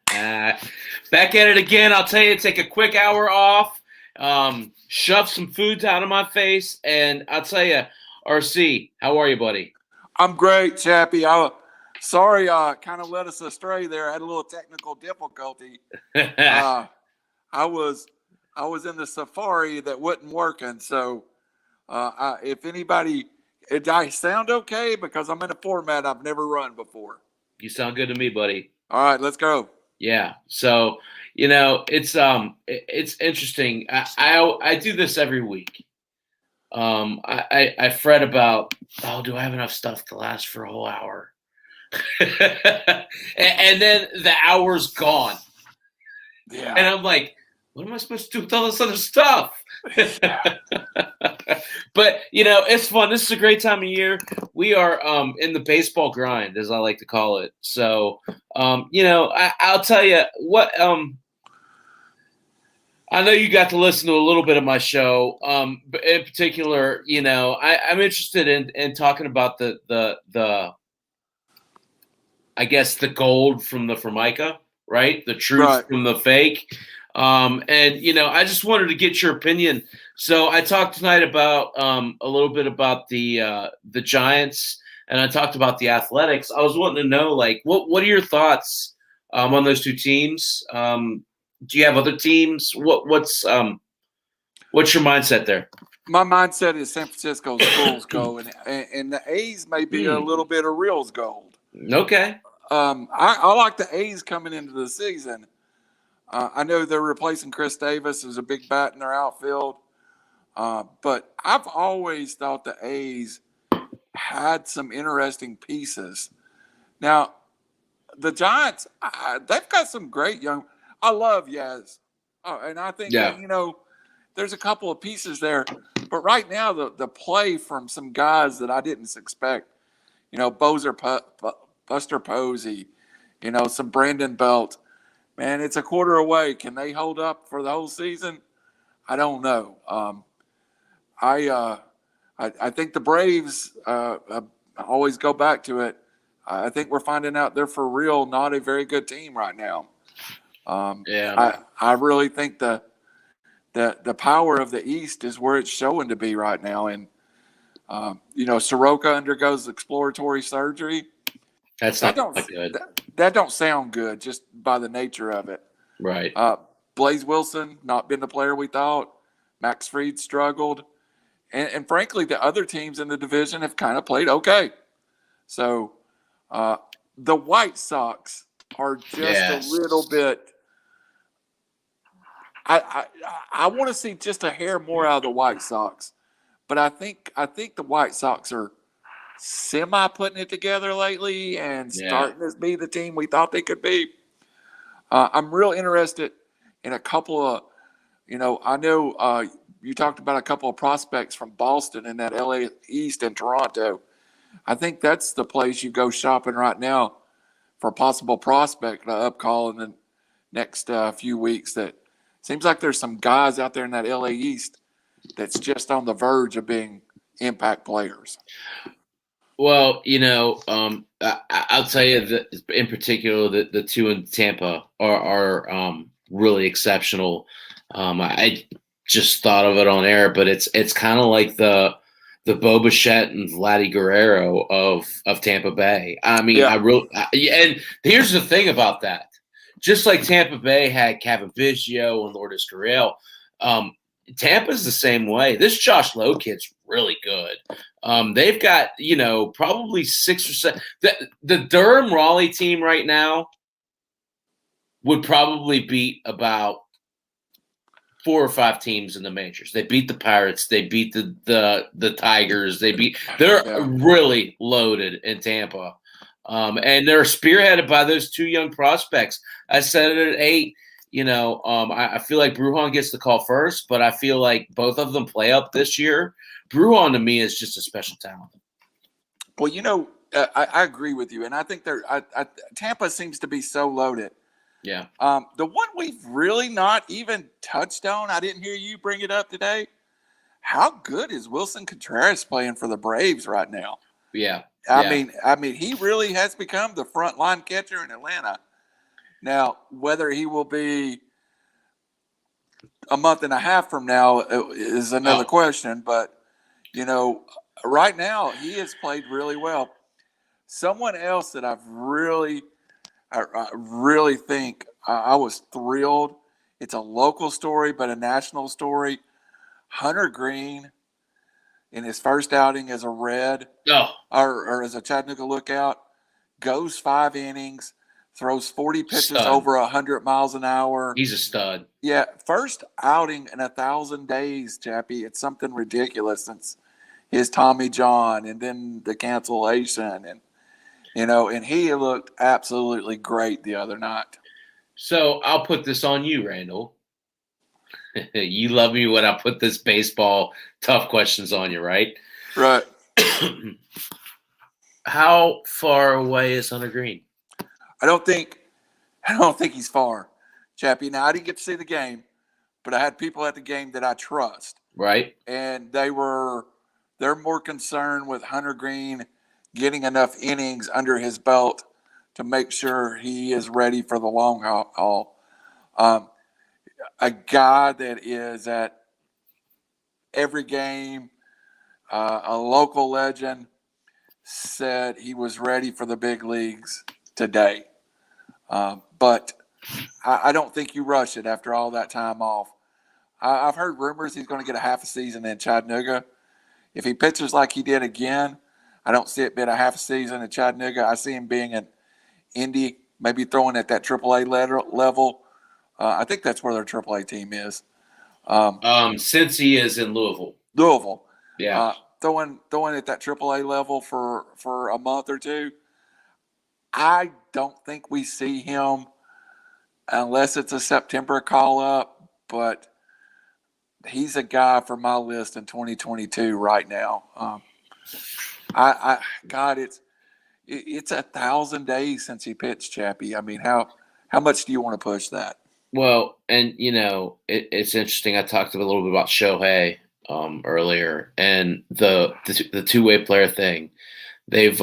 Back at it again. I'll tell you, take a quick hour off, shove some food out of my face, and I'll tell you, RC, how are you, buddy? I'm great, Chappy. Sorry, kind of led us astray there. I had a little technical difficulty. I was in the Safari that wasn't working. So, if anybody, did I sound okay? Because I'm in a format I've never run before. You sound good to me, buddy. All right, let's go. Yeah. So, it's interesting. I do this every week. I fret about, do I have enough stuff to last for a whole hour? and then the hour's gone. Yeah. And I'm like, what am I supposed to do with all this other stuff? But, it's fun. This is a great time of year. We are in the baseball grind, as I like to call it. So, I'll tell you what, I know you got to listen to a little bit of my show. But in particular, I'm interested in talking about the I guess the gold from the Formica, right? The truth from the fake. And I just wanted to get your opinion. So I talked tonight about a little bit about the Giants, and I talked about the Athletics. I was wanting to know, like, what are your thoughts on those two teams? Do you have other teams? What's your mindset there? My mindset is San Francisco's fool's gold, and the A's may be a little bit of real's gold. Okay. I like the A's coming into the season. I know they're replacing Chris Davis as a big bat in their outfield. But I've always thought the A's had some interesting pieces. Now, the Giants, they've got some great young. I love Yaz. And I think, that, there's a couple of pieces there. But right now, the play from some guys that I didn't expect, Buster Posey, some Brandon Belt. Man, it's a quarter away. Can they hold up for the whole season? I don't know. I think the Braves always go back to it. I think we're finding out they're for real not a very good team right now. I really think the power of the East is where it's showing to be right now. And Soroka undergoes exploratory surgery. That's not good. That don't sound good just by the nature of it. Right. Blaze Wilson, not been the player we thought. Max Fried struggled. And frankly, the other teams in the division have kind of played okay. So the White Sox are just a little bit I want to see just a hair more out of the White Sox. But I think the White Sox are semi putting it together lately and starting to be the team we thought they could be. I'm real interested in a couple of, I know you talked about a couple of prospects from Boston and that LA East and Toronto. I think that's the place you go shopping right now for a possible prospect up call in the next few weeks. That seems like there's some guys out there in that LA East that's just on the verge of being impact players. Well, I'll tell you that in particular, the two in Tampa are really exceptional. I just thought of it on air, but it's kind of like the Bo Bichette and Vladdy Guerrero of Tampa Bay. I mean, and here's the thing about that. Just like Tampa Bay had Kevin Biggio and Lourdes Gurriel, Tampa's the same way. This Josh Lowe kid's really good. They've got, probably 6 or 7. The Durham Raleigh team right now would probably beat about 4 or 5 teams in the majors. They beat the Pirates. They beat the Tigers. They're really loaded in Tampa. And they're spearheaded by those 2 young prospects. I said it at 8. I feel like Brujan gets the call first, but I feel like both of them play up this year. Brujan to me is just a special talent. Well, I agree with you, and I think Tampa seems to be so loaded. Yeah. The one we've really not even touched on, I didn't hear you bring it up today. How good is Wilson Contreras playing for the Braves right now? Yeah. I mean, he really has become the frontline catcher in Atlanta. Now, whether he will be a month and a half from now is another question. But, right now he has played really well. Someone else that I really think I was thrilled. It's a local story, but a national story. Hunter Green, in his first outing as a Red or as a Chattanooga Lookout, goes 5 innings, throws 40 pitches over 100 miles an hour. He's a stud. Yeah, first outing in 1,000 days, Chappie. It's something ridiculous since his Tommy John and then the cancellation. And he looked absolutely great the other night. So I'll put this on you, Randall. You love me when I put this baseball tough questions on you, right? Right. How far away is Hunter Green? I don't think he's far, Chappie. Now, I didn't get to see the game, but I had people at the game that I trust. Right. And they're more concerned with Hunter Green getting enough innings under his belt to make sure he is ready for the long haul. A guy that is at every game, a local legend, said he was ready for the big leagues today. But I don't think you rush it after all that time off. I've heard rumors he's going to get a half a season in Chattanooga. If he pitches like he did again, I don't see it being a half a season in Chattanooga. I see him being in Indy, maybe throwing at that AAA level. I think that's where their AAA team is. Since he is in Louisville. Yeah. Throwing at that AAA level for a month or two. I don't think we see him unless it's a September call up, but he's a guy for my list in 2022 right now. God, it's 1,000 days since he pitched, Chappie. I mean, how much do you want to push that? Well, and it's interesting. I talked a little bit about Shohei earlier, and the two-way player thing. They've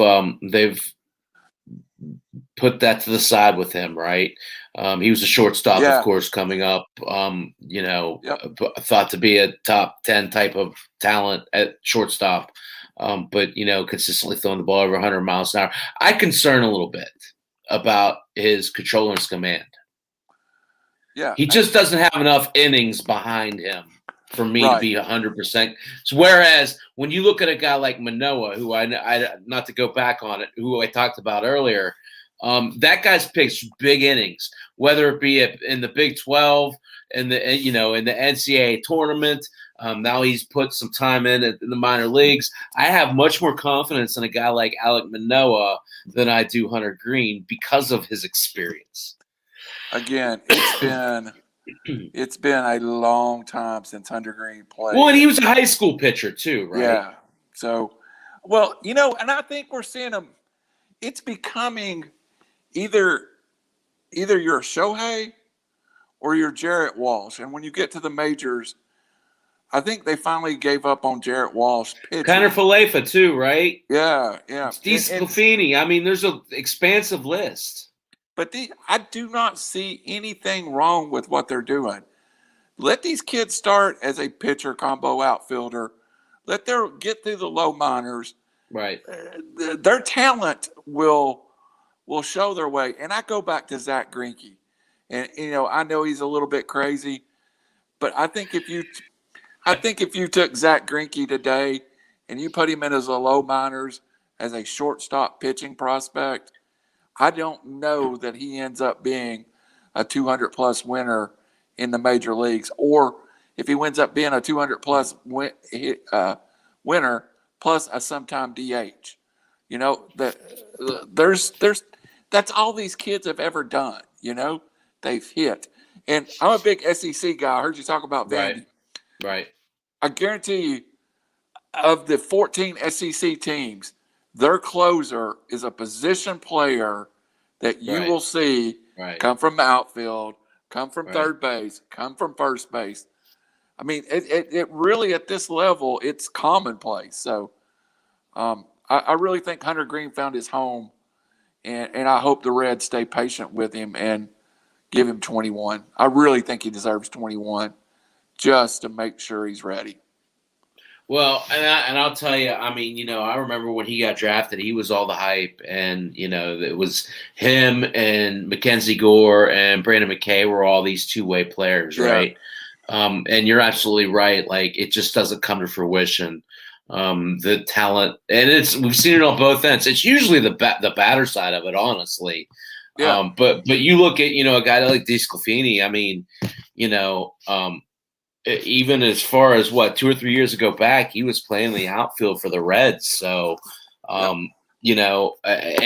put that to the side with him, right? He was a shortstop, of course, coming up. Thought to be a top 10 type of talent at shortstop, but consistently throwing the ball over 100 miles an hour. I concern a little bit about his control and his command. Yeah, he just doesn't have enough innings behind him for me to be 100%. So whereas when you look at a guy like Manoah, who I not to go back on it, who I talked about earlier, that guy's pitched big innings, whether it be in the Big 12 and in the NCAA tournament. Now he's put some time in the minor leagues. I have much more confidence in a guy like Alek Manoah than I do Hunter Green because of his experience. Again, it's been a long time since Hunter Green played. Well, and he was a high school pitcher too, right? Yeah. So, well, and I think we're seeing him. It's becoming either you're Shohei or you're Jarrett Walsh. And when you get to the majors, I think they finally gave up on Jarrett Walsh pitching. Connor Falefa too, right? Yeah. Steve Sclafani. I mean, there's an expansive list. But I do not see anything wrong with what they're doing. Let these kids start as a pitcher combo outfielder. Let them get through the low minors. Right. Their talent will show their way. And I go back to Zach Greinke. And I know he's a little bit crazy, but I think if you took Zach Greinke today and you put him in as a low minors as a shortstop pitching prospect, I don't know that he ends up being a 200-plus winner in the major leagues, or if he ends up being a 200-plus winner plus a sometime DH. That's all these kids have ever done. They've hit. And I'm a big SEC guy. I heard you talk about Vandy. Right. I guarantee you, of the 14 SEC teams, their closer is a position player that you will see come from outfield, come from third base, come from first base. I mean, it really, at this level, it's commonplace. So I really think Hunter Green found his home, and I hope the Reds stay patient with him and give him 21. I really think he deserves 21 just to make sure he's ready. Well, and I'll tell you, I mean, I remember when he got drafted, he was all the hype, and it was him and Mackenzie Gore and Brandon McKay were all these two-way players, right? And you're absolutely right. Like, it just doesn't come to fruition. The talent, and we've seen it on both ends. It's usually the batter side of it, honestly. Yeah. But you look at a guy like DeSclafani. I mean, even as far as 2 or 3 years ago back, he was playing the outfield for the Reds. So, and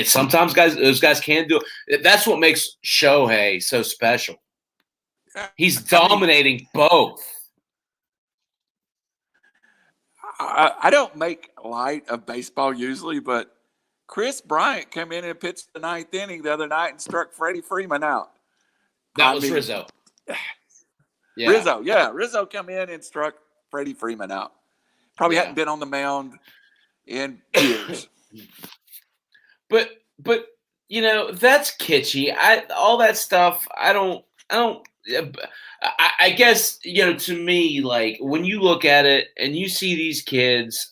sometimes those guys can do it. That's what makes Shohei so special. He's dominating both. I don't make light of baseball usually, but Chris Bryant came in and pitched the 9th inning the other night and struck Freddie Freeman out. That was Rizzo. Yeah. Rizzo come in and struck Freddie Freeman out. Probably hadn't been on the mound in years. But that's kitschy. All that stuff. I guess to me, like, when you look at it and you see these kids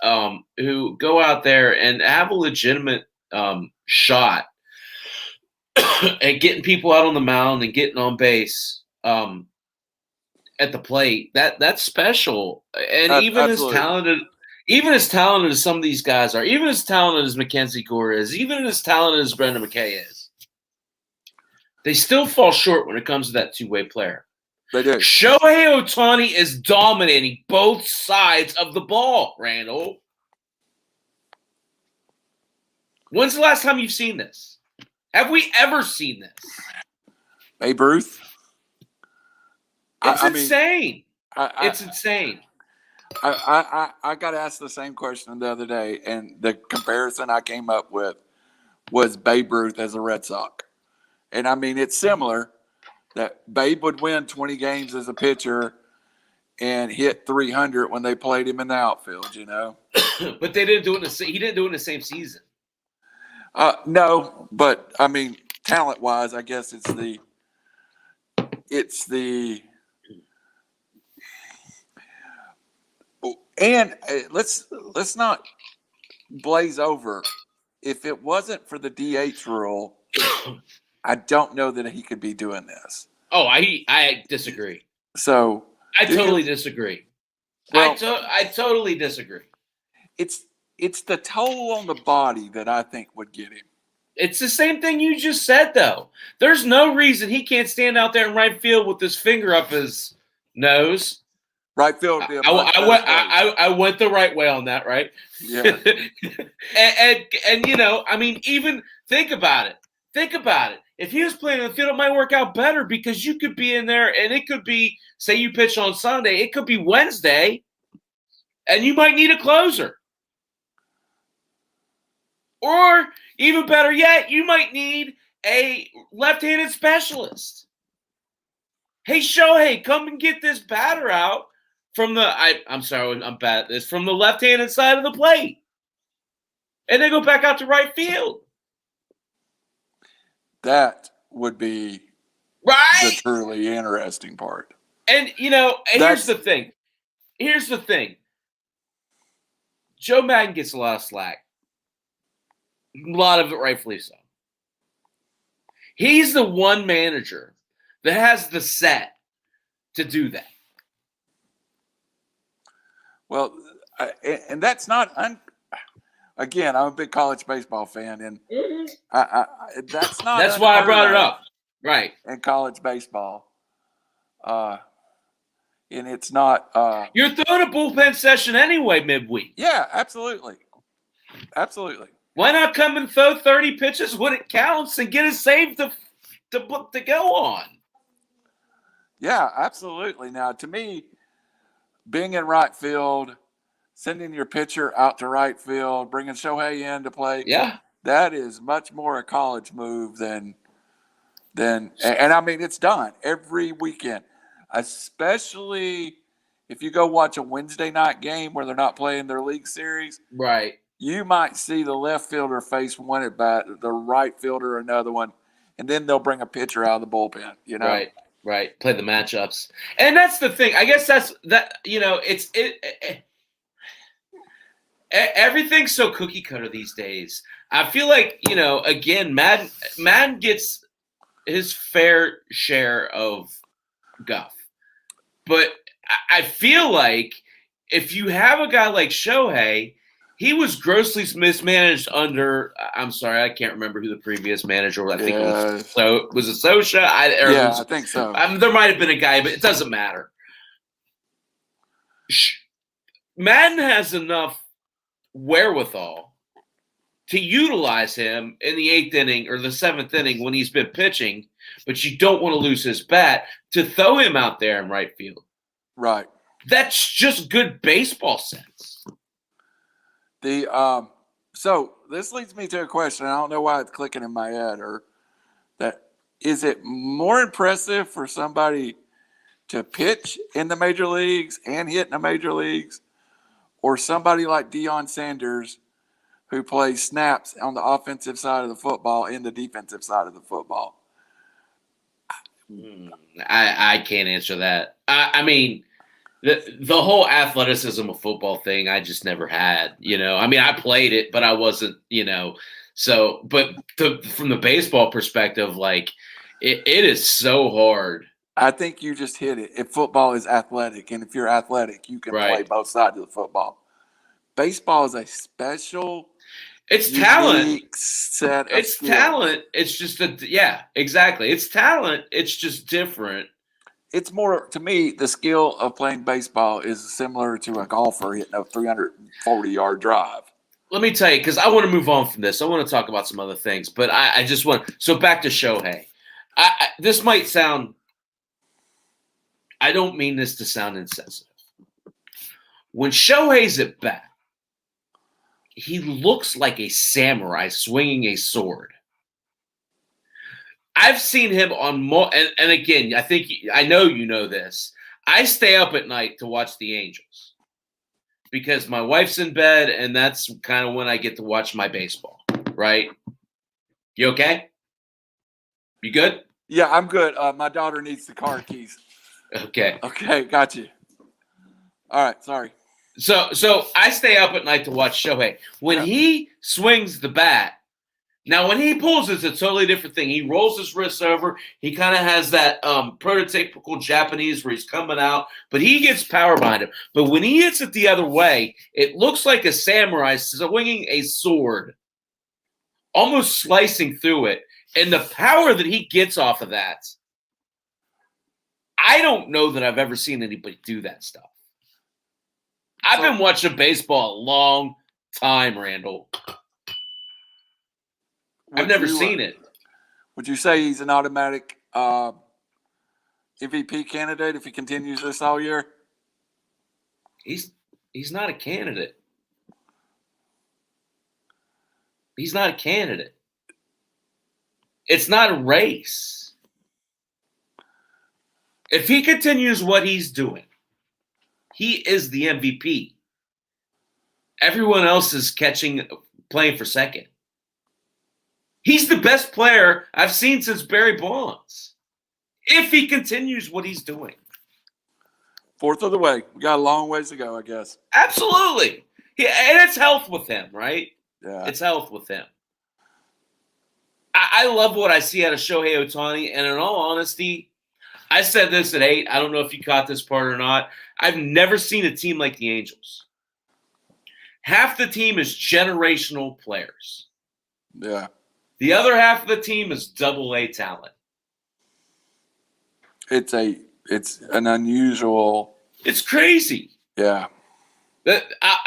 who go out there and have a legitimate shot at getting people out on the mound and getting on base. At the plate, that's special. And even as talented as some of these guys are, even as talented as Mackenzie Gore is, even as talented as Brendan McKay is, they still fall short when it comes to that two-way player. They do. Shohei Ohtani is dominating both sides of the ball, Randall. When's the last time you've seen this? Have we ever seen this? Babe Ruth? It's insane. It's insane. I got asked the same question the other day, and the comparison I came up with was Babe Ruth as a Red Sox. And, I mean, it's similar that Babe would win 20 games as a pitcher and hit 300 when they played him in the outfield, But they didn't do it he didn't do it in the same season. No, but, I mean, talent-wise, I guess it's the and let's not blaze over. If it wasn't for the DH rule, I don't know that he could be doing this. Oh, I disagree. So I totally disagree. Well, I totally disagree. It's the toll on the body that I think would get him. It's the same thing you just said, though. There's no reason he can't stand out there in right field with his finger up his nose. Right field. I went the right way on that, right? Yeah. and I mean, even think about it. If he was playing in the field, it might work out better because you could be in there, and it could be, say you pitch on Sunday, it could be Wednesday, and you might need a closer. Or even better yet, you might need a left-handed specialist. Hey, Shohei, come and get this batter out from I'm sorry, I'm bad at this, from the left-handed side of the plate. And then go back out to right field. That would be the truly interesting part. And, here's the thing. Joe Madden gets a lot of slack. A lot of it rightfully so. He's the one manager that has the set to do that. Well, and that's not again, I'm a big college baseball fan, and that's not. That's why I brought it up, right? In college baseball, and it's not. You're throwing a bullpen session anyway midweek. Yeah, absolutely. Why not come and throw 30 pitches when it counts and get a save to go on? Yeah, absolutely. Now, to me, being in right field, sending your pitcher out to right field, bringing Shohei in to play, that is much more a college move than and I mean, it's done every weekend, especially if you go watch a Wednesday night game where they're not playing their league series. Right. You might see the left fielder face one at bat, the right fielder another one, and then they'll bring a pitcher out of the bullpen. You know, right. Play the matchups, and that's the thing. I guess that's that. You know, everything's so cookie cutter these days. I feel like, you know, again, Madden gets his fair share of guff, but I feel like if you have a guy like Shohei, he was grossly mismanaged under. I'm sorry, I can't remember who the previous manager was. I think it was it Sosha? I think so. There might have been a guy, but it doesn't matter. Madden has enough wherewithal to utilize him in the 8th inning or the 7th inning when he's been pitching, but you don't want to lose his bat, to throw him out there in right field. Right. That's just good baseball sense. So this leads me to a question. I don't know why it's clicking in my head, or that is it more impressive for somebody to pitch in the major leagues and hit in the major leagues, or somebody like Deion Sanders who plays snaps on the offensive side of the football and the defensive side of the football? I can't answer that. I mean, the whole athleticism of football thing, I just never had, you know. I mean, I played it, but I wasn't, you know. So, but from the baseball perspective, like, it is so hard. I think you just hit it. If football is athletic, and if you're athletic, you can play both sides of the football. Baseball is a special. It's talent. Set of it's skills. Talent. It's just exactly. It's talent. It's just different. It's more, to me, the skill of playing baseball is similar to a golfer hitting a 340-yard drive. Let me tell you, because I want to move on from this. I want to talk about some other things, but I just want – so back to Shohei. This might sound – I don't mean this to sound insensitive. When Shohei's at bat, he looks like a samurai swinging a sword. I've seen him on and again, I know you know this. I stay up at night to watch the Angels because my wife's in bed, and that's kind of when I get to watch my baseball, right? You okay? You good? Yeah, I'm good. My daughter needs the car keys. Okay. Okay, got you. All right, sorry. So I stay up at night to watch Shohei. When he swings the bat, now when he pulls, it's a totally different thing. He rolls his wrists over. He kind of has that prototypical Japanese where he's coming out, but he gets power behind him. But when he hits it the other way, it looks like a samurai swinging a sword, almost slicing through it. And the power that he gets off of that, I don't know that I've ever seen anybody do that stuff. I've been watching baseball a long time, Randall. I've never seen it. Would you say he's an automatic MVP candidate if he continues this all year? He's not a candidate. He's not a candidate. It's not a race. If he continues what he's doing, he is the MVP. Everyone else is playing for second. He's the best player I've seen since Barry Bonds. If he continues what he's doing. Fourth of the way. We got a long ways to go, I guess. Absolutely. And it's health with him, right? Yeah. It's health with him. I love what I see out of Shohei Ohtani, and in all honesty, I said this at 8. I don't know if you caught this part or not. I've never seen a team like the Angels. Half the team is generational players. Yeah. The other half of the team is double-A talent. It's an unusual. It's crazy. Yeah.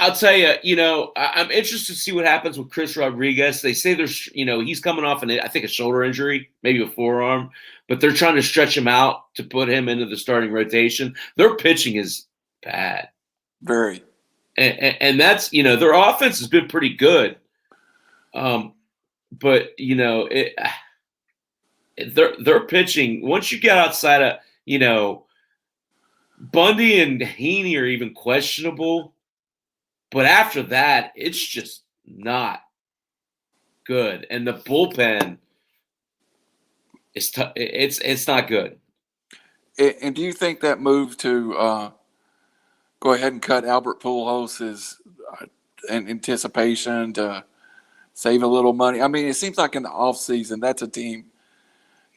I'll tell you, you know, I'm interested to see what happens with Chris Rodriguez. They say he's coming off I think a shoulder injury, maybe a forearm, but they're trying to stretch him out to put him into the starting rotation. Their pitching is bad. Very. And that's, you know, their offense has been pretty good. But, you know, their pitching, once you get outside of, you know, Bundy and Heaney are even questionable. But after that, it's just not good. And the bullpen, It's not good. And do you think that move to go ahead and cut Albert Pujols is in anticipation to save a little money? I mean, it seems like in the offseason, that's a team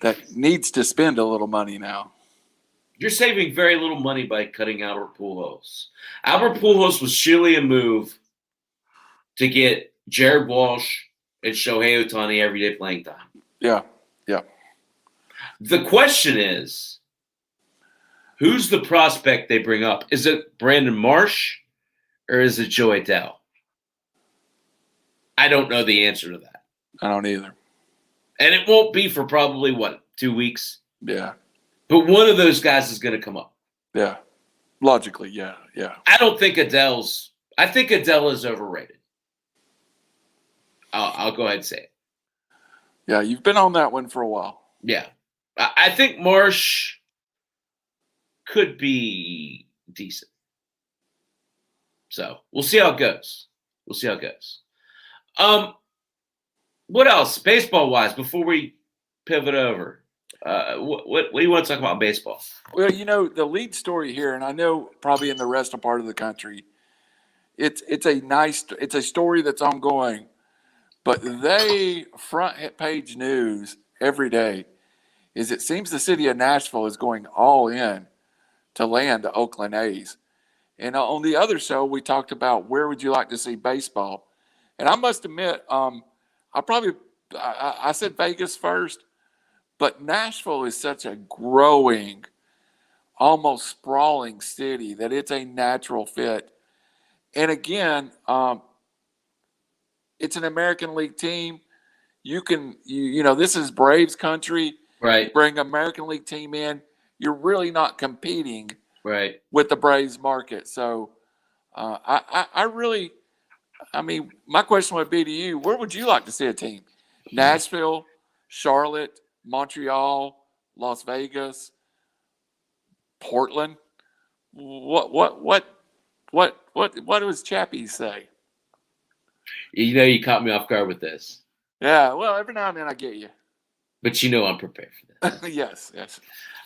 that needs to spend a little money now. You're saving very little money by cutting Albert Pujols. Albert Pujols was surely a move to get Jared Walsh and Shohei Ohtani everyday playing time. Yeah. The question is, who's the prospect they bring up? Is it Brandon Marsh or is it Joe Adell? I don't know the answer to that. I don't either. And it won't be for probably, 2 weeks? Yeah. But one of those guys is going to come up. Yeah. Logically, yeah. I think Adell is overrated. I'll go ahead and say it. Yeah, you've been on that one for a while. Yeah. I think Marsh could be decent. So we'll see how it goes. What else, baseball-wise, before we pivot over? What do you want to talk about in baseball? Well, the lead story here, and I know probably in the rest of part of the country, it's a story that's ongoing, but they front page news every day is it seems the city of Nashville is going all in to land the Oakland A's. And on the other show, we talked about where would you like to see baseball. And I must admit, I said Vegas first, but Nashville is such a growing, almost sprawling city that it's a natural fit. And again, it's an American League team. This is Braves country. Right. You bring American League team in, you're really not competing right with the Braves market. So my question would be to you, where would you like to see a team? Nashville, Charlotte, Montreal, Las Vegas, Portland? What does Chappy say? You caught me off guard with this. Yeah, well, every now and then I get you. But I'm prepared for this. Yes.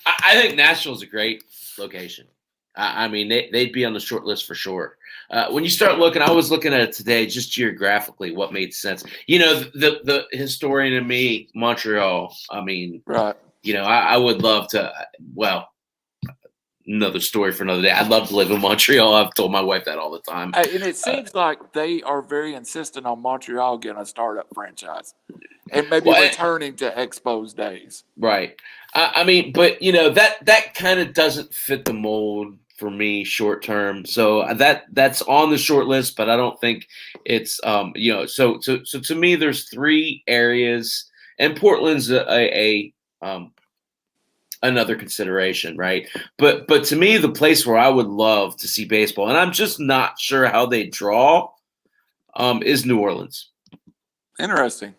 I think Nashville's a great location. I mean, they'd be on the short list for sure. When you start looking, I was looking at it today, just geographically, what made sense. The historian in me, Montreal. I mean, right. I would love to. Well, another story for another day. I'd love to live in Montreal. I've told my wife that all the time. And it seems like they are very insistent on Montreal getting a startup franchise and maybe returning to Expos days. Right. I mean, but that kind of doesn't fit the mold for me short term. So that's on the short list, but I don't think it's So to me, there's three areas, and Portland's another consideration, right? But to me, the place where I would love to see baseball, and I'm just not sure how they draw, is New Orleans. Interesting.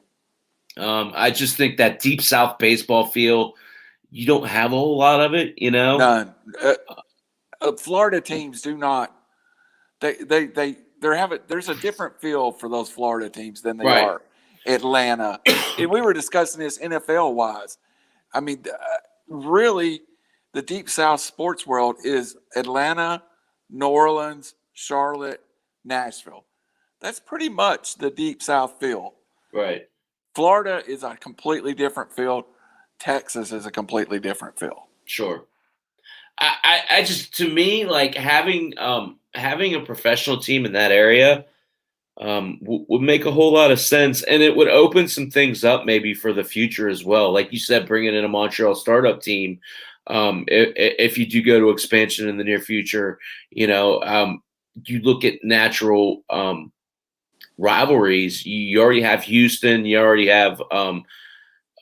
I just think that deep South baseball feel, you don't have a whole lot of it, None. Florida teams do not. There's a different feel for those Florida teams than they are Atlanta. And we were discussing this NFL wise. I mean, really, the deep South sports world is Atlanta, New Orleans, Charlotte, Nashville. That's pretty much the deep South feel. Right. Florida is a completely different field. Texas is a completely different feel. Sure. I just, to me, like having a professional team in that area would make a whole lot of sense, and it would open some things up maybe for the future as well. Like you said, bringing in a Montreal startup team. If you do go to expansion in the near future, you look at natural rivalries. You already have Houston. You already have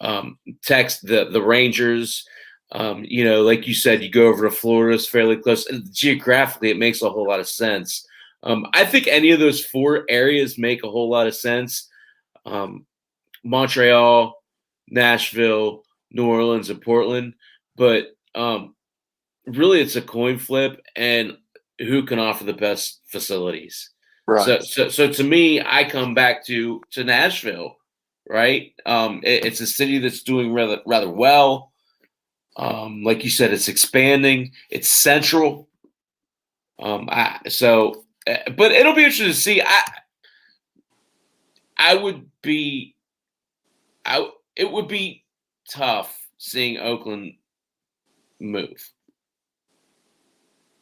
the Rangers. Like you said, you go over to Florida, it's fairly close. Geographically, it makes a whole lot of sense. I think any of those four areas make a whole lot of sense. Montreal, Nashville, New Orleans, and Portland. But really, it's a coin flip, and who can offer the best facilities. Right. So to me, I come back to Nashville. right? It's a city that's doing rather well. Like you said, it's expanding. It's central. But it'll be interesting to see. I would be, it would be tough seeing Oakland move.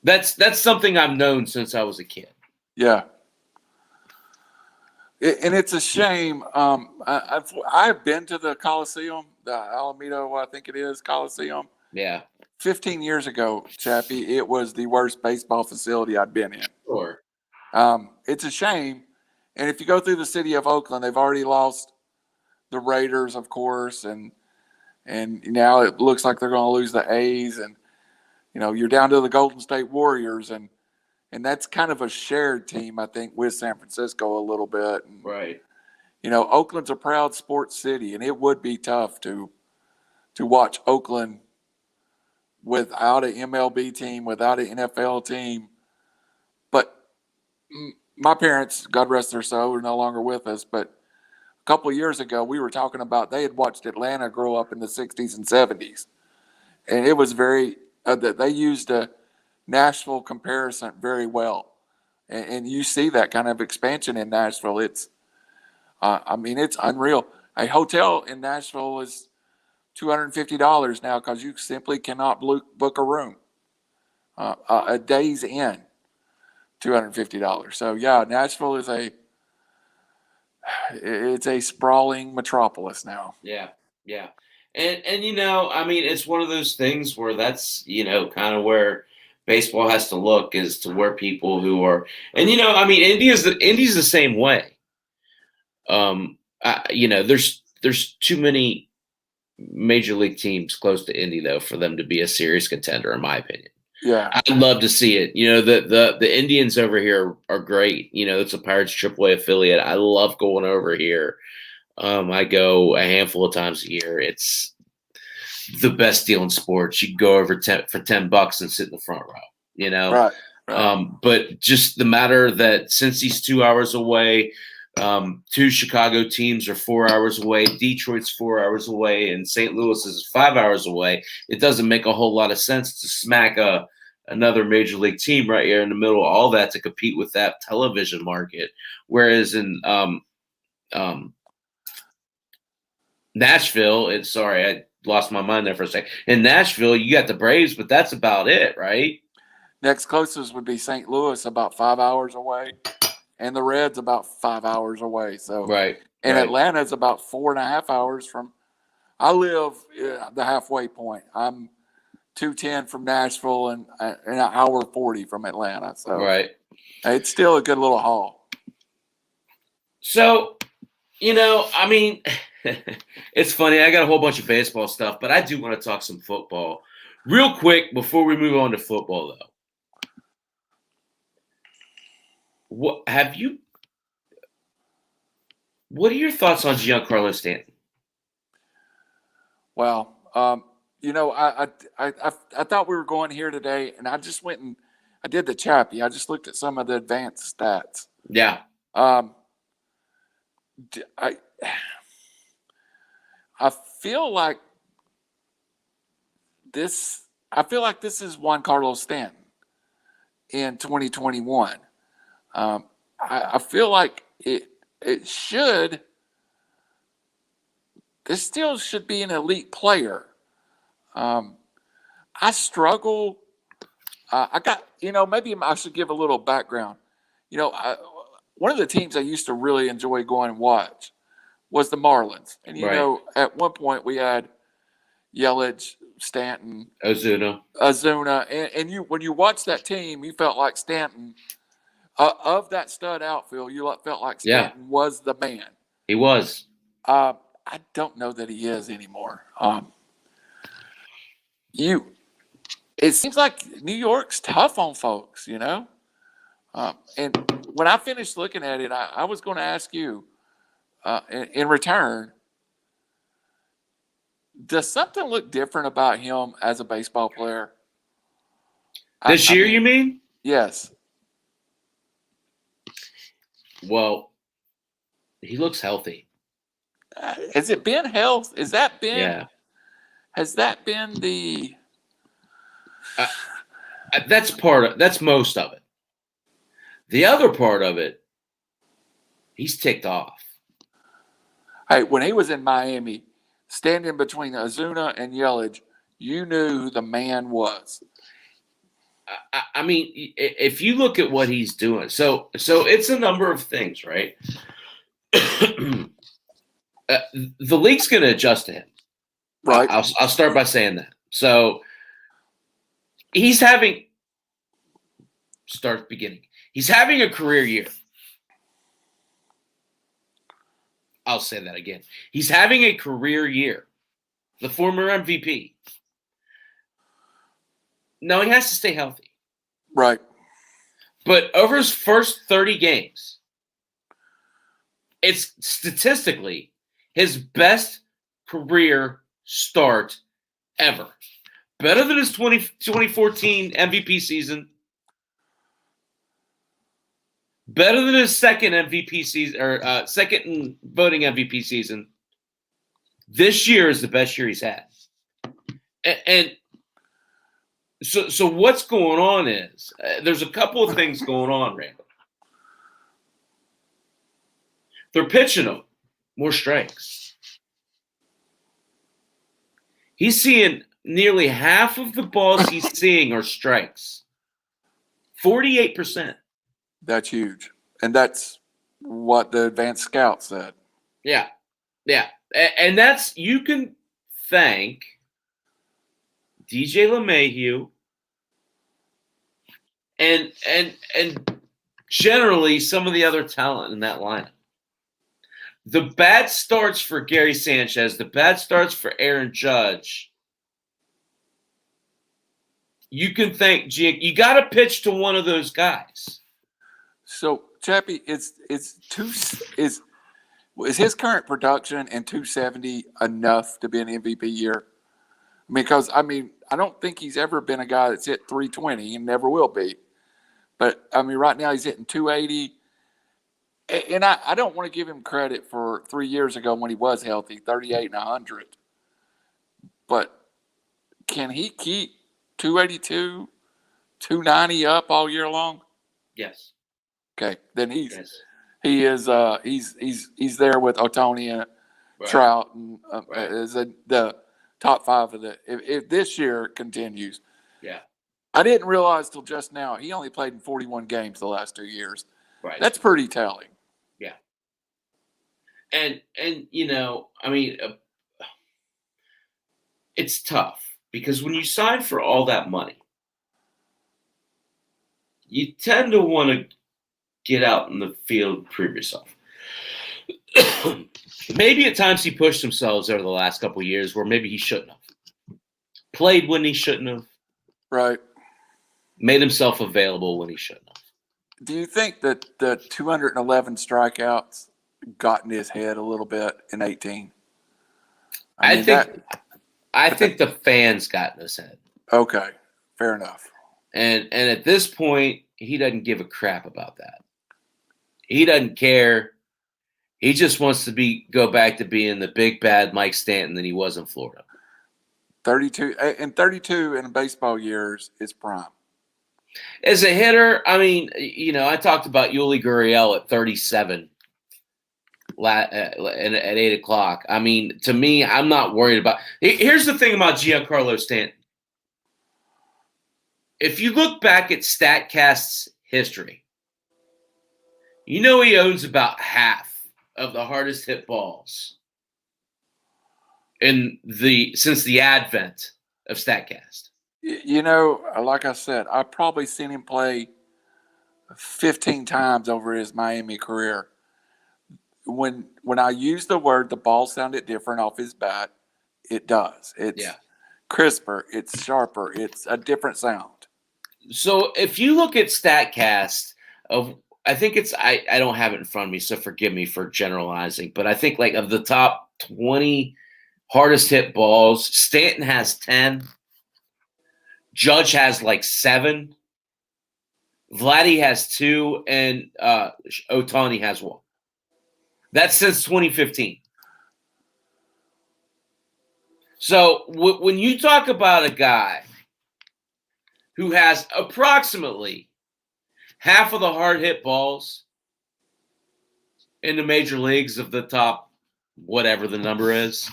That's something I've known since I was a kid. Yeah. And it's a shame. I've been to the Coliseum, the Alameda, I think it is, Coliseum. Yeah. 15 years ago, Chappie, it was the worst baseball facility I'd been in. Sure. It's a shame. And if you go through the city of Oakland, they've already lost the Raiders, of course, and now it looks like they're going to lose the A's, and you're down to the Golden State Warriors, and that's kind of a shared team, I think, with San Francisco a little bit. And, right. Oakland's a proud sports city, and it would be tough to watch Oakland without an MLB team, without an NFL team. But my parents, God rest their soul, are no longer with us. But a couple of years ago, we were talking about they had watched Atlanta grow up in the 60s and 70s. And it was very they used a Nashville comparison very well. And you see that kind of expansion in Nashville. It's unreal. A hotel in Nashville is $250 now because you simply cannot book a room. A day's in, $250. So yeah, Nashville is it's a sprawling metropolis now. Yeah, yeah, and it's one of those things where that's kind of where baseball has to look, is to where people who are, and India's the same way. There's too many major league teams close to Indy though for them to be a serious contender, in my opinion. Yeah, I'd love to see it. The Indians over here are great. It's a Pirates AAA affiliate. I love going over here. I go a handful of times a year. It's the best deal in sports. You can go over for $10 and sit in the front row. Right. But just the matter that since he's 2 hours away, two Chicago teams are 4 hours away, Detroit's 4 hours away, and St. Louis is 5 hours away. It doesn't make a whole lot of sense to smack another major league team right here in the middle of all that to compete with that television market. Whereas in Nashville, I lost my mind there for a second. In Nashville, you got the Braves, but that's about it, right? Next closest would be St. Louis, about 5 hours away, and the Reds about 5 hours away. So right. Atlanta is about 4.5 hours from. I live the halfway point. I'm 210 from Nashville and an hour 40 from Atlanta. So right. It's still a good little haul. So, it's funny. I got a whole bunch of baseball stuff, but I do want to talk some football. Real quick, before we move on to football, though. What are your thoughts on Giancarlo Stanton? Well, I thought we were going here today, and I just went and I did the Chappie. I just looked at some of the advanced stats. Yeah. I feel like this. I feel like this is Juan Carlos Stanton in 2021. I feel like it should. This still should be an elite player. I struggle. I got, maybe I should give a little background. One of the teams I used to really enjoy going and watch was the Marlins. And, at one point we had Yelich, Stanton, Ozuna. And when you watch that team, you felt like Stanton, of that stud outfield, you felt like Stanton was the man. He was. I don't know that he is anymore. It seems like New York's tough on folks, and when I finished looking at it, I was going to ask you, in return, does something look different about him as a baseball player? This year, you mean? Yes. Well, he looks healthy. Has it been health? Has that been the? That's most of it. The other part of it, he's ticked off. Hey, when he was in Miami, standing between Ozuna and Yelich, you knew who the man was. I mean, if you look at what he's doing, so it's a number of things, right? The league's going to adjust to him. Right. I'll start by saying that. So he's having He's having a career year. I'll say that again. He's having a career year. The former MVP. No, he has to stay healthy. Right. But over his first 30 games, it's statistically his best career start ever. Better than his 2014 MVP season. Better than his second MVP season, or second in voting MVP season. This year is the best year he's had. And so what's going on is there's a couple of things going on, Randall. They're pitching him more strikes. He's seeing nearly half of the balls he's seeing are strikes. 48%. That's huge. And that's what the advanced scout said. Yeah. Yeah. And that's, you can thank DJ LeMahieu and generally some of the other talent in that lineup. The bad starts for Gary Sanchez, the bad starts for Aaron Judge. You can thank you got to pitch to one of those guys. So, Chappy, is his current production in 270 enough to be an MVP year? Because I don't think he's ever been a guy that's hit 320 and never will be. But right now he's hitting 280. And I don't want to give him credit for 3 years ago when he was healthy, 38 and 100. But can he keep 282, 290 up all year long? Yes. Okay, then he is he's there with Ohtani and Trout and is the top five of the if this year continues. Yeah. I didn't realize till just now he only played in 41 games the last 2 years. Right. That's pretty telling. Yeah. And it's tough because when you sign for all that money, you tend to want to get out in the field and prove yourself. Maybe at times he pushed himself over the last couple of years where maybe he shouldn't have. Played when he shouldn't have. Right. Made himself available when he shouldn't have. Do you think that the 211 strikeouts got in his head a little bit in 18? I think the fans got in his head. Okay. Fair enough. And at this point, he doesn't give a crap about that. He doesn't care. He just wants to go back to being the big bad Mike Stanton that he was in Florida. 32 in baseball years is prime. As a hitter, I talked about Yuli Gurriel at 37 at 8 o'clock. To me, I'm not worried about – here's the thing about Giancarlo Stanton. If you look back at StatCast's history, he owns about half of the hardest hit balls since the advent of StatCast. Like I said, I've probably seen him play 15 times over his Miami career. When I use the word the ball sounded different off his bat, it does. It's crisper, it's sharper, it's a different sound. So if you look at StatCast I think it's I don't have it in front of me, so forgive me for generalizing, but I think like of the top 20 hardest hit balls, Stanton has 10. Judge has like 7. Vladdy has 2, and Ohtani has 1. That's since 2015. So when you talk about a guy who has approximately half of the hard hit balls in the major leagues of the top, whatever the number is,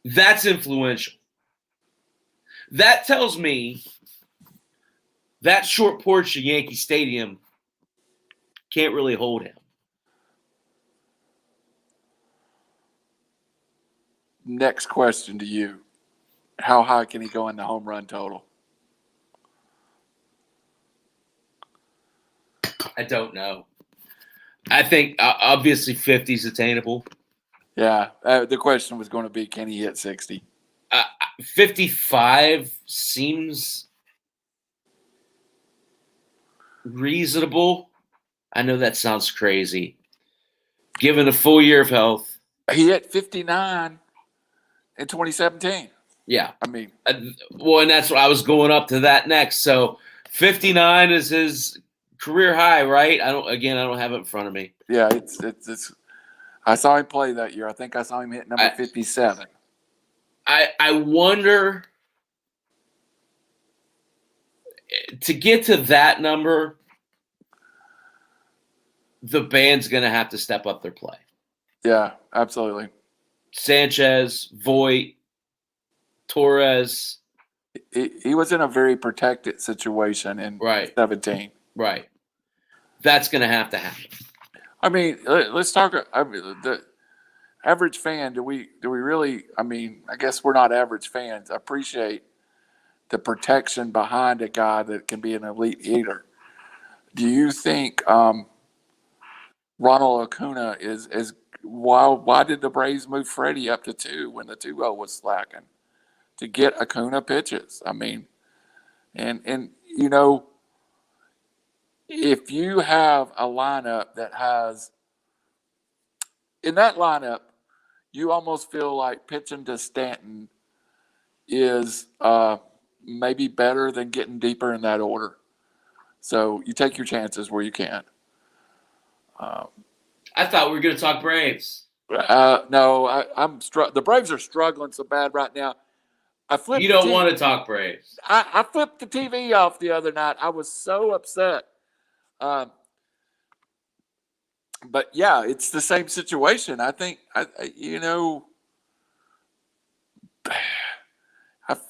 that's influential. That tells me that short porch of Yankee Stadium can't really hold him. Next question to you. How high can he go in the home run total? I don't know. I think obviously 50 is attainable. Yeah, the question was going to be, can he hit 60? 55 seems reasonable. I know that sounds crazy. Given a full year of health. He hit 59 in 2017. Yeah. I mean. Well, and that's what I was going up to that next. So 59 is his career high, right? I don't have it in front of me. Yeah, it's I saw him play that year. I think I saw him hit number 57. I wonder, to get to that number, the band's going to have to step up their play. Yeah, absolutely. Sanchez, Voit, Torres. He was in a very protected situation in 17. Right. That's going to happen. I mean, let's talk. The average fan, do we really? I mean, I guess we're not average fans. Appreciate the protection behind a guy that can be an elite hitter. Do you think Ronald Acuna is why did the Braves move Freddie up to 2 when the 2-0 was slacking to get Acuna pitches? I mean, and you know, if you have a lineup that has, in that lineup, you almost feel like pitching to Stanton is maybe better than getting deeper in that order. So you take your chances where you can. I thought we were going to talk Braves. No, I'm the Braves are struggling so bad right now. You don't want to talk Braves. I flipped the TV off the other night. I was so upset. But yeah, it's the same situation. I think I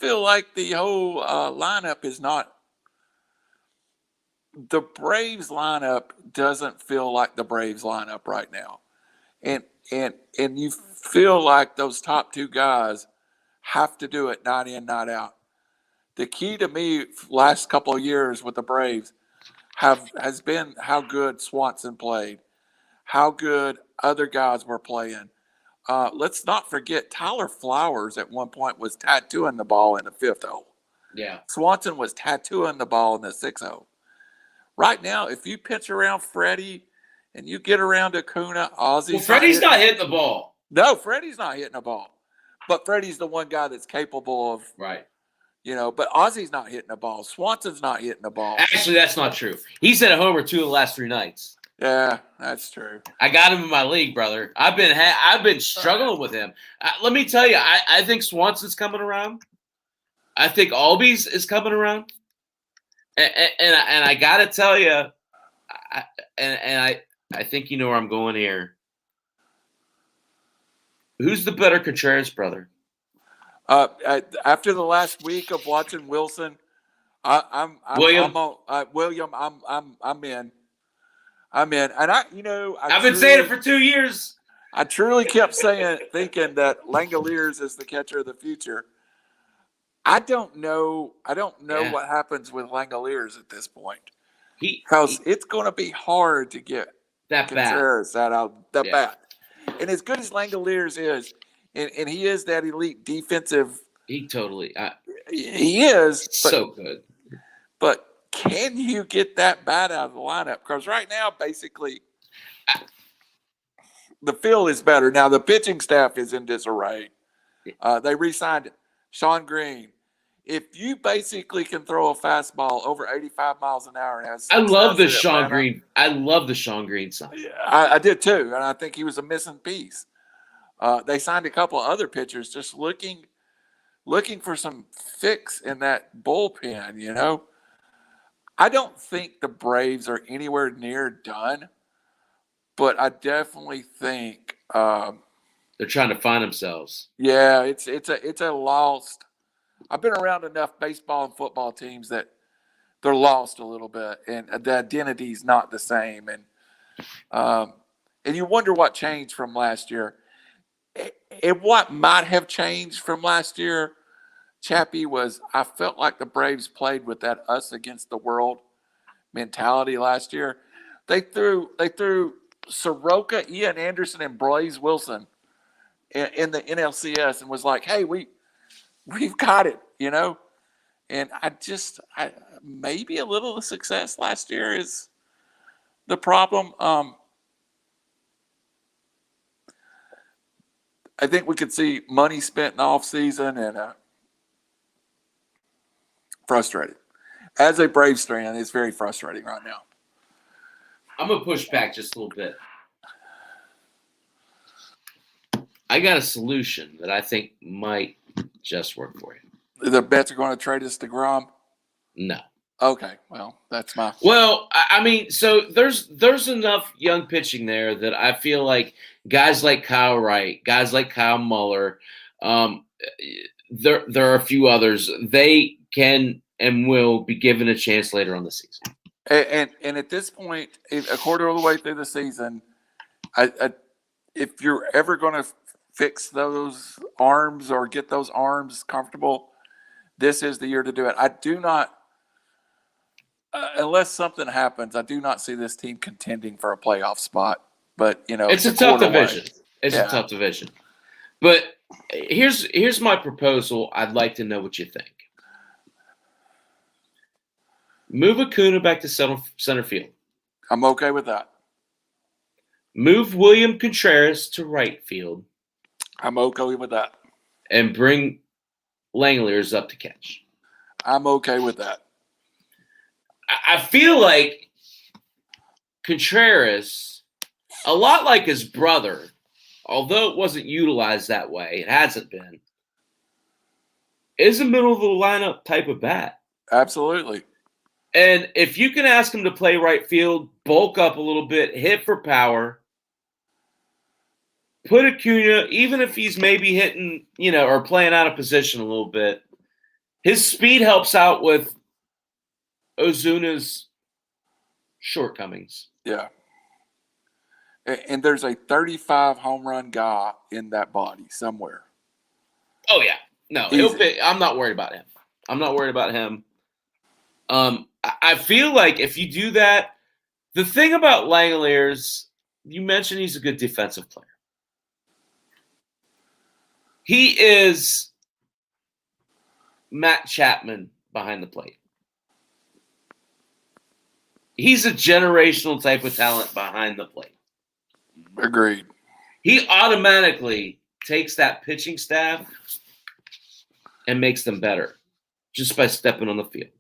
feel like the whole lineup is not. The Braves lineup doesn't feel like the Braves lineup right now, and you feel like those top 2 guys have to do it night in, night out. The key to me last couple of years with the Braves has been how good Swanson played, how good other guys were playing. Let's not forget Tyler Flowers at one point was tattooing the ball in the 5th hole. Yeah. Swanson was tattooing the ball in the 6th hole. Right now, if you pitch around Freddie and you get around Acuna, Ozzy. Well, Freddie's not hitting the ball. No, Freddie's not hitting the ball. But Freddie's the one guy that's capable of. Right. But Ozzy's not hitting the ball. Swanson's not hitting the ball. Actually, that's not true. He's hit a homer 2 of the last 3 nights. Yeah, that's true. I got him in my league, brother. I've been struggling with him. Let me tell you, I think Swanson's coming around. I think Albies is coming around. And I got to tell you, I think you know where I'm going here. Who's the better Contreras brother? After the last week of watching Wilson, I'm William. William, I'm in. I'm in, and I've been saying it for 2 years. I truly kept thinking that Langoliers is the catcher of the future. I don't know what happens with Langoliers at this point, because it's going to be hard to get that Contreras bat. And as good as Langoliers is, and he is that elite defensive. He totally. He is so good. But can you get that bat out of the lineup? Because right now, basically, the field is better. Now, the pitching staff is in disarray. They re-signed Sean Green. If you basically can throw a fastball over 85 miles an hour, I love the Sean Green. I love the Sean Green side. I did too, and I think he was a missing piece. They signed a couple of other pitchers, just looking for some fix in that bullpen. I don't think the Braves are anywhere near done, but I definitely think they're trying to find themselves. Yeah, it's a lost. I've been around enough baseball and football teams that they're lost a little bit, and the identity's not the same, and you wonder what changed from last year. And what might have changed from last year, Chappie, was I felt like the Braves played with that us against the world mentality last year. They threw Soroka, Ian Anderson, and Blaze Wilson in the NLCS and was like, hey, we've got it, And I maybe a little of the success last year is the problem. I think we could see money spent in the offseason and frustrated. As a Braves fan, it's very frustrating right now. I'm going to push back just a little bit. I got a solution that I think might just work for you. The bets are going to trade us to Grom? No. Okay, well, that's my. Well, I mean, so there's enough young pitching there that I feel like guys like Kyle Wright, guys like Kyle Muller, there are a few others. They can and will be given a chance later on the season. And at this point, a quarter of the way through the season, if you're ever going to fix those arms or get those arms comfortable, this is the year to do it. I do not. Unless something happens, I do not see this team contending for a playoff spot. But it's a tough division. It's a tough division. But here's my proposal. I'd like to know what you think. Move Acuna back to center field. I'm okay with that. Move William Contreras to right field. I'm okay with that. And bring Langeliers up to catch. I'm okay with that. I feel like Contreras, a lot like his brother, although it wasn't utilized that way, it hasn't been, is a middle of the lineup type of bat. Absolutely. And if you can ask him to play right field, bulk up a little bit, hit for power, put Acuna, even if he's maybe hitting, or playing out of position a little bit, his speed helps out with Ozuna's shortcomings. Yeah. And there's a 35 home run guy in that body somewhere. Oh, yeah. No, I'm not worried about him. I feel like if you do that, the thing about Langeliers, you mentioned he's a good defensive player. He is Matt Chapman behind the plate. He's a generational type of talent behind the plate. Agreed. He automatically takes that pitching staff and makes them better just by stepping on the field.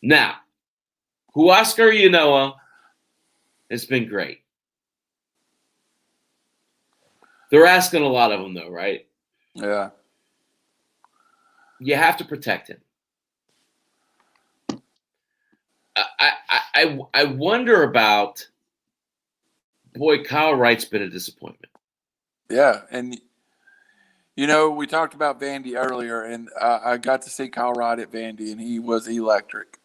Now, Huascar Ynoa has been great. They're asking a lot of him, though, right? Yeah. You have to protect him. I wonder about, boy, Kyle Wright's been a disappointment. Yeah, and we talked about Vandy earlier, and I got to see Kyle Wright at Vandy, and he was electric.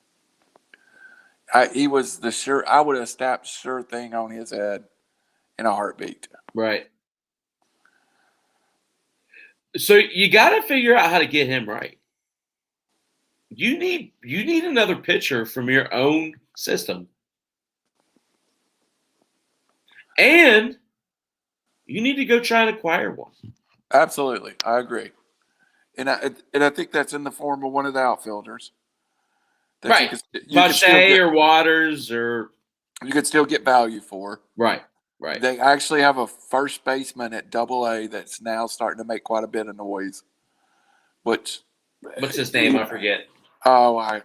He was I would have snapped sure thing on his head in a heartbeat. Right. So you got to figure out how to get him right. You need another pitcher from your own system. And you need to go try and acquire one. Absolutely. I agree. And I think that's in the form of one of the outfielders. Right. Pache or Waters or you could still get value for. Right. They actually have a first baseman at AA that's now starting to make quite a bit of noise. What's his name? I forget. Oh, I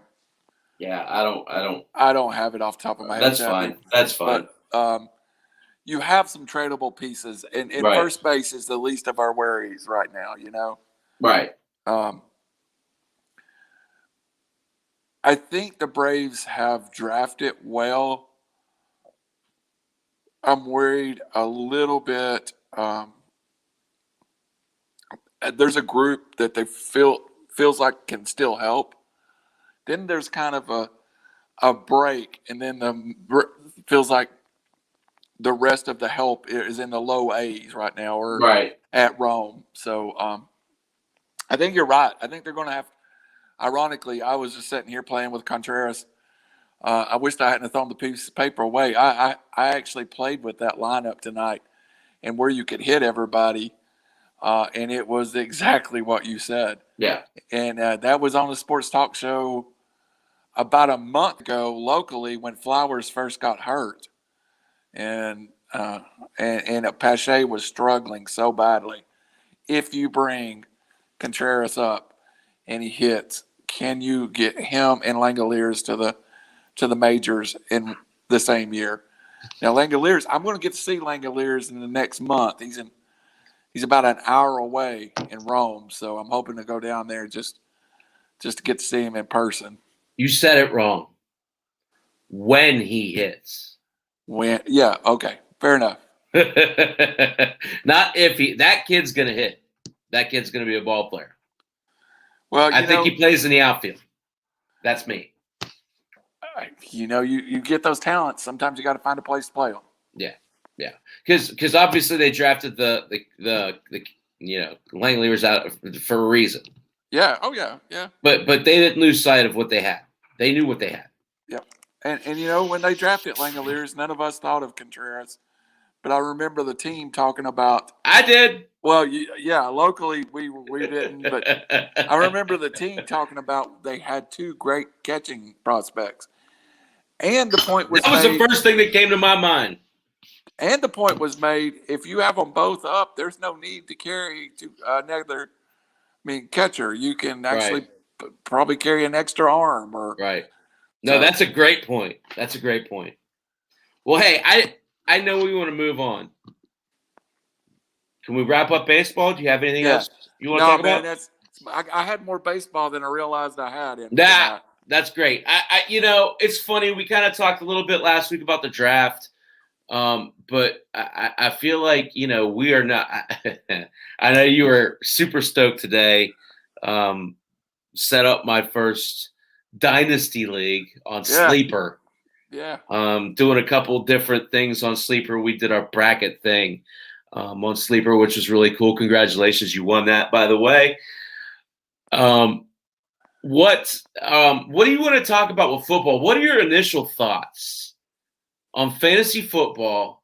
don't have it off the top of my head. That's fine. But you have some tradable pieces, and Right. first base is the least of our worries right now. Right. I think the Braves have drafted well. I'm worried a little bit. There's a group that they feels like can still help. Then there's kind of a break, and then feels like the rest of the help is in the low A's right now, or at Rome. So I think you're right. I think they're going to have. Ironically, I was just sitting here playing with Contreras. I wished I hadn't thrown the piece of paper away. I actually played with that lineup tonight, and where you could hit everybody, and it was exactly what you said. Yeah. And that was on the sports talk show about a month ago locally when Flowers first got hurt, and Pache was struggling so badly. If you bring Contreras up and he hits, can you get him and Langoliers to the majors in the same year? Now Langoliers, I'm going to get to see Langoliers in the next month. He's about an hour away in Rome, so I'm hoping to go down there just to get to see him in person. You said it wrong. When he hits. Yeah, okay, fair enough. Not if he. That kid's gonna hit. That kid's gonna be a ball player. Well, I think he plays in the outfield. That's me. You get those talents. Sometimes you got to find a place to play them. Yeah. Because obviously they drafted the Langoliers out for a reason. Yeah. Oh yeah. But they didn't lose sight of what they had. They knew what they had. Yep. And when they drafted Langoliers, none of us thought of Contreras. But I remember the team talking about. I did. Well, yeah, locally we didn't, but I remember the team talking about they had two great catching prospects, and the point was that was the first thing that came to my mind. And the point was made: if you have them both up, there's no need to carry another. Catcher. You can actually probably carry an extra arm or right. No, so. That's a great point. That's a great point. Well, hey, I know we want to move on. Can we wrap up baseball? Do you have anything else you want to talk about? I had more baseball than I realized I had. That's great. It's funny. We kind of talked a little bit last week about the draft, but I feel like we are not. I know you were super stoked today. Set up my first dynasty league on Sleeper. Yeah. Doing a couple different things on Sleeper. We did our bracket thing. On Sleeper, which was really cool. Congratulations, you won that, by the way. What do you want to talk about with football? What are your initial thoughts on fantasy football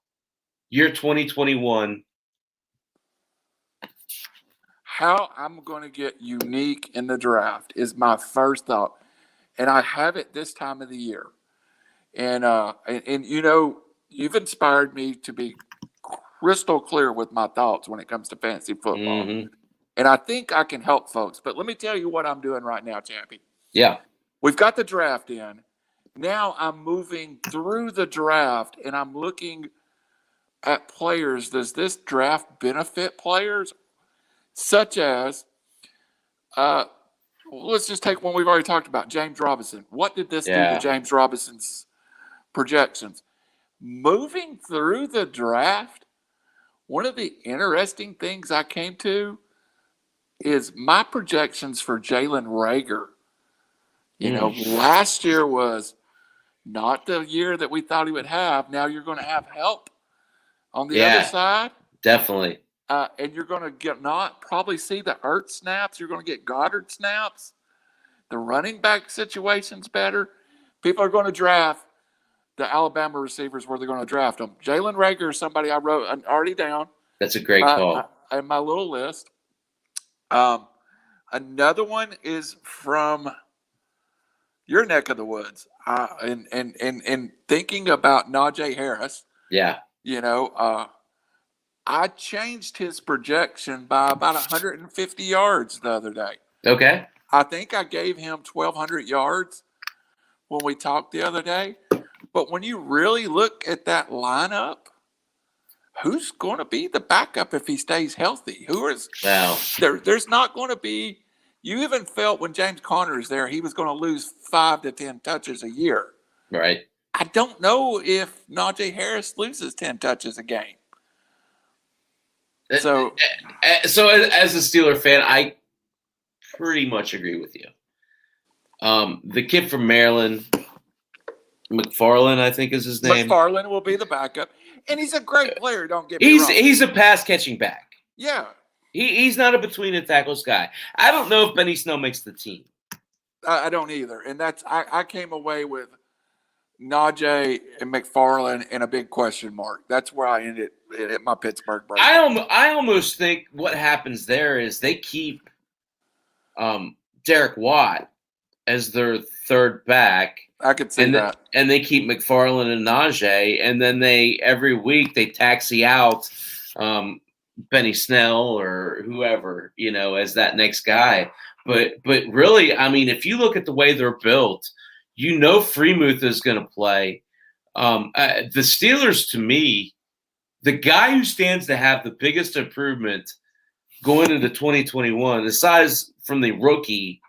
year 2021? How I'm going to get unique in the draft is my first thought, and I have it this time of the year. And you've inspired me to be crystal clear with my thoughts when it comes to fantasy football. Mm-hmm. And I think I can help folks. But let me tell you what I'm doing right now, Chappy. Yeah. We've got the draft in. Now I'm moving through the draft, and I'm looking at players. Does this draft benefit players? Such as, let's just take one we've already talked about, James Robinson. What did this do to James Robinson's projections? Moving through the draft, one of the interesting things I came to is my projections for Jalen Reagor. Last year was not the year that we thought he would have. Now you're going to have help on the other side. Definitely. And you're going to not probably see the Ertz snaps. You're going to get Goddard snaps. The running back situation's better. People are going to draft the Alabama receivers where they're going to draft them. Jalen Reagor is somebody I wrote already down. That's a great call. In my little list. Another one is from your neck of the woods. And thinking about Najee Harris. Yeah. I changed his projection by about 150 yards the other day. Okay. I think I gave him 1,200 yards when we talked the other day. But when you really look at that lineup, who's going to be the backup if he stays healthy? Who is Well, there's not going to be. You even felt when James Conner is there, he was going to lose 5 to 10 touches a year. right. I don't know if Najee Harris loses 10 touches a game. So as a Steeler fan, I pretty much agree with you. The kid from Maryland, McFarland, I think is his name. McFarland will be the backup, and he's a great player. Don't get me wrong. He's a pass catching back. Yeah, he's not a between the tackles guy. I don't know if Benny Snell makes the team. I don't either, and that's I came away with Najee and McFarland and a big question mark. That's where I ended at my Pittsburgh break. I almost think what happens there is they keep Derek Watt as their third back. I could see that. And they keep McFarland and Najee, and then every week they taxi out Benny Snell or whoever, as that next guy. But really, I mean, if you look at the way they're built, Freemuth is going to play. The Steelers, to me, the guy who stands to have the biggest improvement going into 2021, aside from the rookie,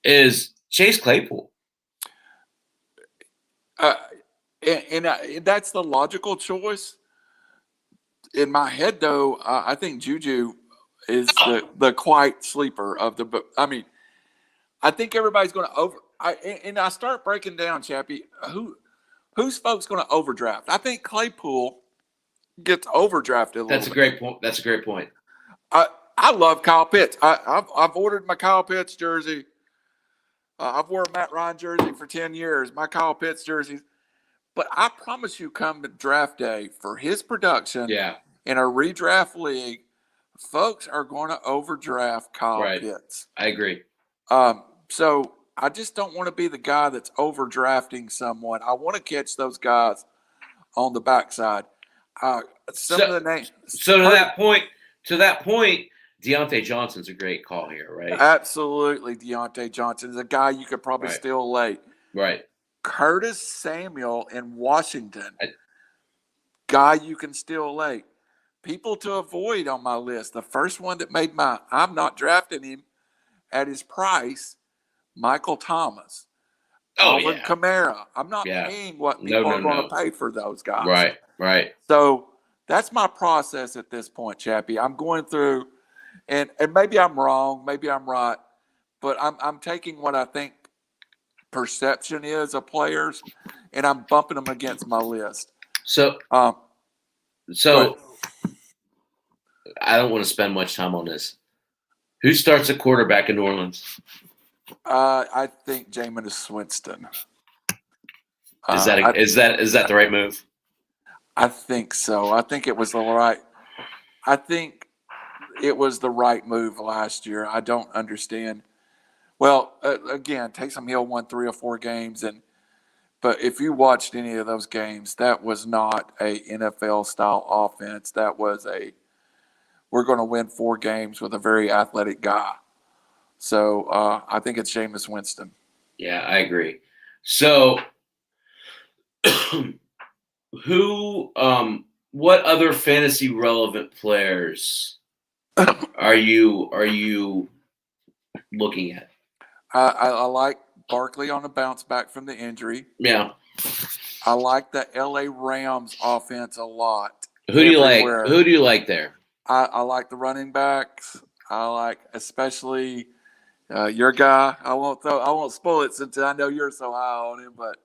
is Chase Claypool. And that's the logical choice. In my head, though, I think Juju is the quiet sleeper of the book. I mean, I think everybody's going to I start breaking down, Chappy, who's folks going to overdraft? I think Claypool gets overdrafted a little That's a great point. That's a great point. I love Kyle Pitts. I've ordered my Kyle Pitts jersey. I've worn Matt Ryan jersey for 10 years, my Kyle Pitts jersey. But I promise you, come to draft day, for his production in a redraft league, folks are going to overdraft Kyle Pitts. I agree. So I just don't want to be the guy that's overdrafting someone. I want to catch those guys on the backside. Some of the names. So to that point, Deontay Johnson's a great call here, right? Absolutely, Deontay Johnson is a guy you could probably steal late. Right. Curtis Samuel in Washington, guy you can steal late. People to avoid on my list. The first one that made I'm not drafting him at his price, Michael Thomas. Alvin Kamara. I'm not paying what people are going to pay for those guys. Right. So that's my process at this point, Chappie. I'm going through, and maybe I'm wrong, maybe I'm right, but I'm taking what I think perception is of players, and I'm bumping them against my list. So I don't want to spend much time on this. Who starts at quarterback in New Orleans? I think Jameis Winston. Is that the right move? I think so. I think it was the right move last year. I don't understand. Well, again, Taysom Hill won 3 or 4 games, but if you watched any of those games, that was not a NFL style offense. That was we're going to win 4 games with a very athletic guy. So I think it's Jameis Winston. Yeah, I agree. So what other fantasy relevant players are you looking at? I like Barkley on a bounce back from the injury. Yeah. I like the LA Rams offense a lot. Who do you like? Who do you like there? I like the running backs. I like especially your guy. I won't spoil it since I know you're so high on him, but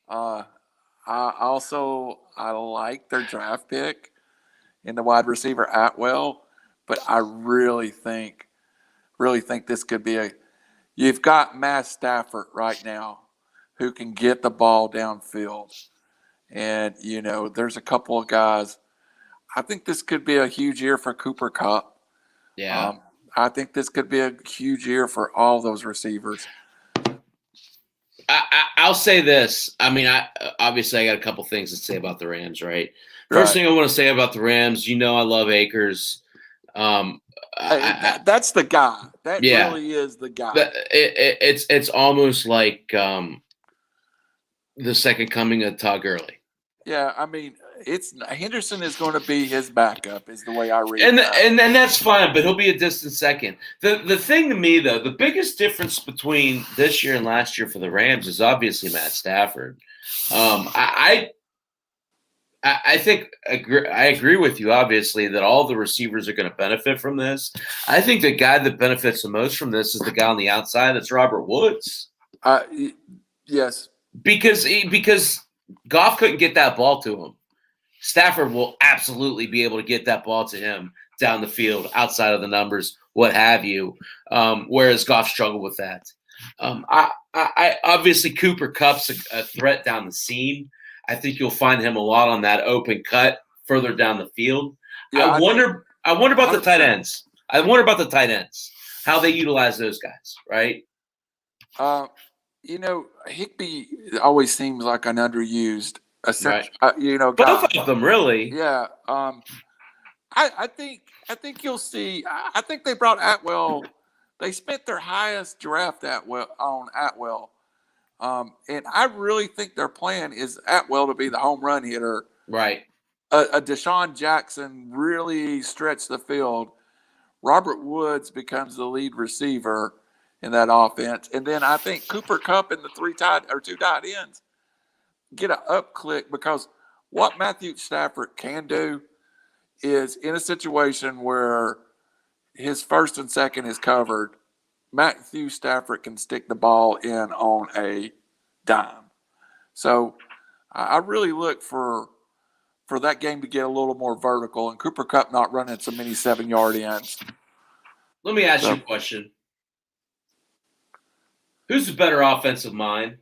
I like their draft pick in the wide receiver Atwell, but I really think this could be you've got Matt Stafford right now who can get the ball downfield. And, there's a couple of guys. I think this could be a huge year for Cooper Kupp. Yeah. I think this could be a huge year for all those receivers. I'll say this. I mean, obviously I got a couple things to say about the Rams, right? First thing I want to say about the Rams, I love Akers. That's the guy. That really is the guy. It's almost like the second coming of Todd Gurley. Yeah, I mean, it's Henderson is going to be his backup, is the way I read And that. and that's fine, but he'll be a distant second. The thing to me though, the biggest difference between this year and last year for the Rams is obviously Matt Stafford. I think I agree with you, obviously, that all the receivers are going to benefit from this. I think the guy that benefits the most from this is the guy on the outside. That's Robert Woods. Yes. Because Goff couldn't get that ball to him. Stafford will absolutely be able to get that ball to him down the field, outside of the numbers, what have you. Whereas Goff struggled with that. I obviously Cooper Kupp's a threat down the seam. I think you'll find him a lot on that open cut further down the field. Yeah, I wonder about 100%. The tight ends. I wonder about the tight ends, how they utilize those guys, right? Higbee always seems like an underused, right. Guy. Both of them, really. Yeah. I think you'll see. I think they brought Atwell. They spent their highest draft on Atwell. And I really think their plan is Atwell to be the home run hitter. Right. A Deshaun Jackson really stretched the field. Robert Woods becomes the lead receiver in that offense. And then I think Cooper Kupp and the two tight ends get an up click, because what Matthew Stafford can do is, in a situation where his first and second is covered, Matthew Stafford can stick the ball in on a dime. So I really look for that game to get a little more vertical, and Cooper Kupp not running so many 7-yard ends. Let me ask you a question. Who's the better offensive mind?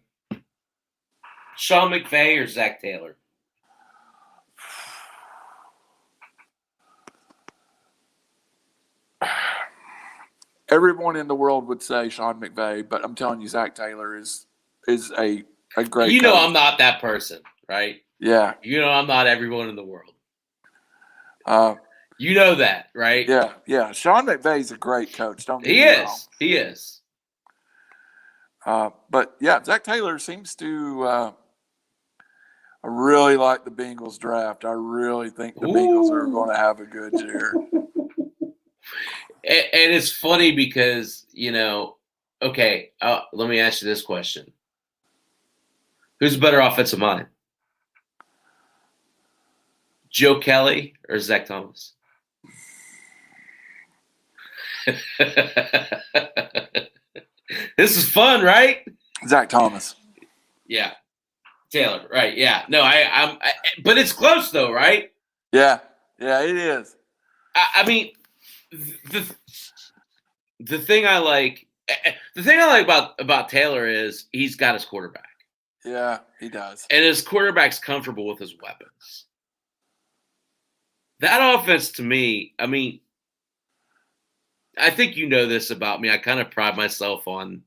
Sean McVay or Zach Taylor? Everyone in the world would say Sean McVay, but I'm telling you, Zach Taylor is a great. You know, coach. I'm not that person, right? Yeah. You know, I'm not everyone in the world. You know that, right? Yeah, yeah. Sean McVay's a great coach. Don't get me wrong. He is. But yeah, Zach Taylor seems to. I really like the Bengals draft. I really think the Bengals are going to have a good year. And it's funny because, okay, let me ask you this question. Who's a better offensive mind? Joe Kelly or Zach Thomas? This is fun, right? Zach Thomas. Yeah. Taylor, right. Yeah. No, but it's close though, right? Yeah. Yeah, it is. I mean, the thing I like about Taylor is he's got his quarterback. Yeah, he does. And his quarterback's comfortable with his weapons. That offense, to me, I mean, I think you know this about me. I kind of pride myself on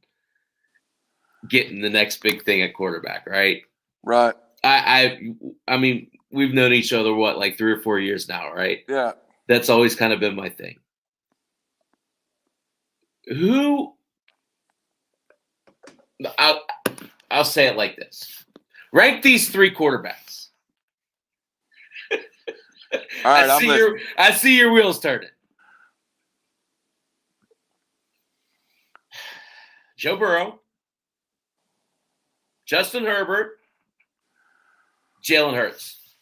getting the next big thing at quarterback, right? Right. I mean, we've known each other, like 3 or 4 years now, right? Yeah. That's always kind of been my thing. I'll say it like this. Rank these 3 quarterbacks. All right, I see your wheels turning. Joe Burrow, Justin Herbert, Jalen Hurts.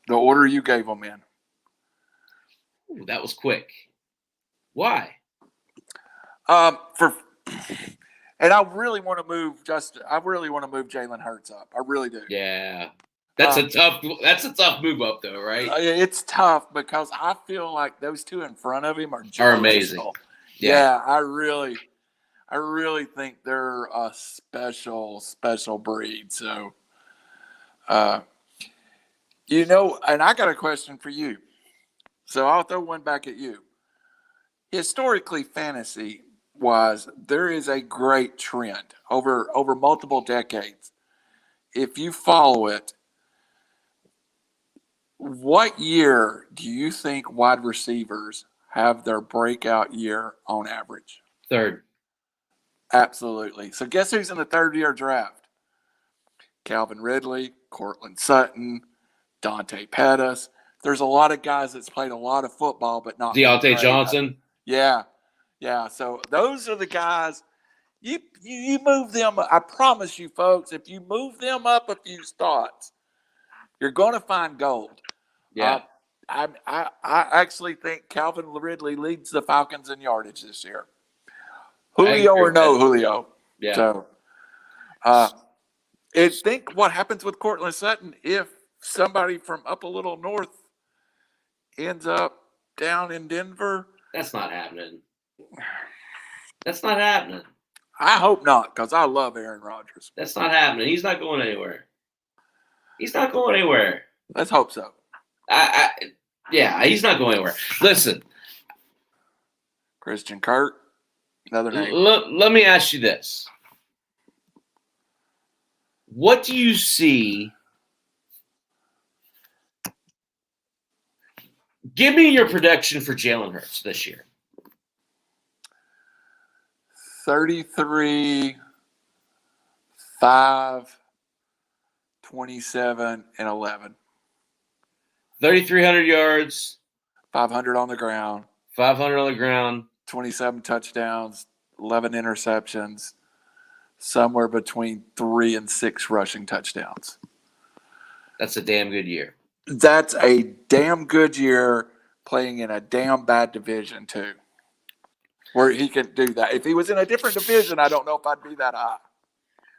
The order you gave them in. Ooh, that was quick. Why? And I really want to move Jalen Hurts up. I really do. Yeah. That's a tough move up though, right? It's tough because I feel like those two in front of him are amazing. Yeah, I really think they're a special breed. So, and I got a question for you. So I'll throw one back at you. Historically, fantasy-wise, there is a great trend over multiple decades. If you follow it, what year do you think wide receivers have their breakout year on average? Third. Absolutely. So guess who's in the third-year draft? Calvin Ridley, Cortland Sutton, Dante Pettis. There's a lot of guys that's played a lot of football, but not Deontay Johnson. Yeah. So those are the guys. You move them. I promise you, folks, if you move them up a few spots, you're going to find gold. Yeah. I actually think Calvin Ridley leads the Falcons in yardage this year. Julio or no Julio. Yeah. So, think what happens with Cortland Sutton if somebody from up a little north ends up down in Denver. That's not happening. That's not happening. I hope not, because I love Aaron Rodgers. That's not happening. He's not going anywhere. He's not going anywhere. Let's hope so. Yeah, he's not going anywhere. Listen. Christian Kirk, another name. Let me ask you this. What do you see? Give me your prediction for Jalen Hurts this year. 33, 5, 27, and 11. 3,300 yards. 500 on the ground. 500 on the ground. 27 touchdowns, 11 interceptions, somewhere between 3 and 6 rushing touchdowns. That's a damn good year. That's a damn good year playing in a damn bad division, too, where he can do that. If he was in a different division, I don't know if I'd be that high.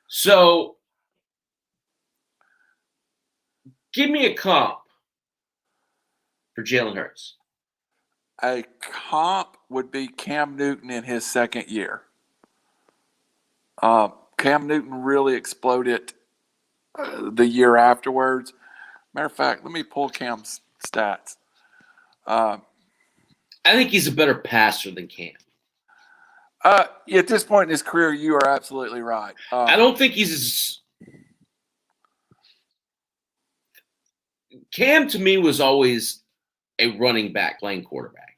So, give me a comp for Jalen Hurts. A comp would be Cam Newton in his second year. Cam Newton really exploded the year afterwards. Matter of fact, let me pull Cam's stats. I think he's a better passer than Cam. At this point in his career, you are absolutely right. I don't think he's Cam to me was always a running back playing quarterback.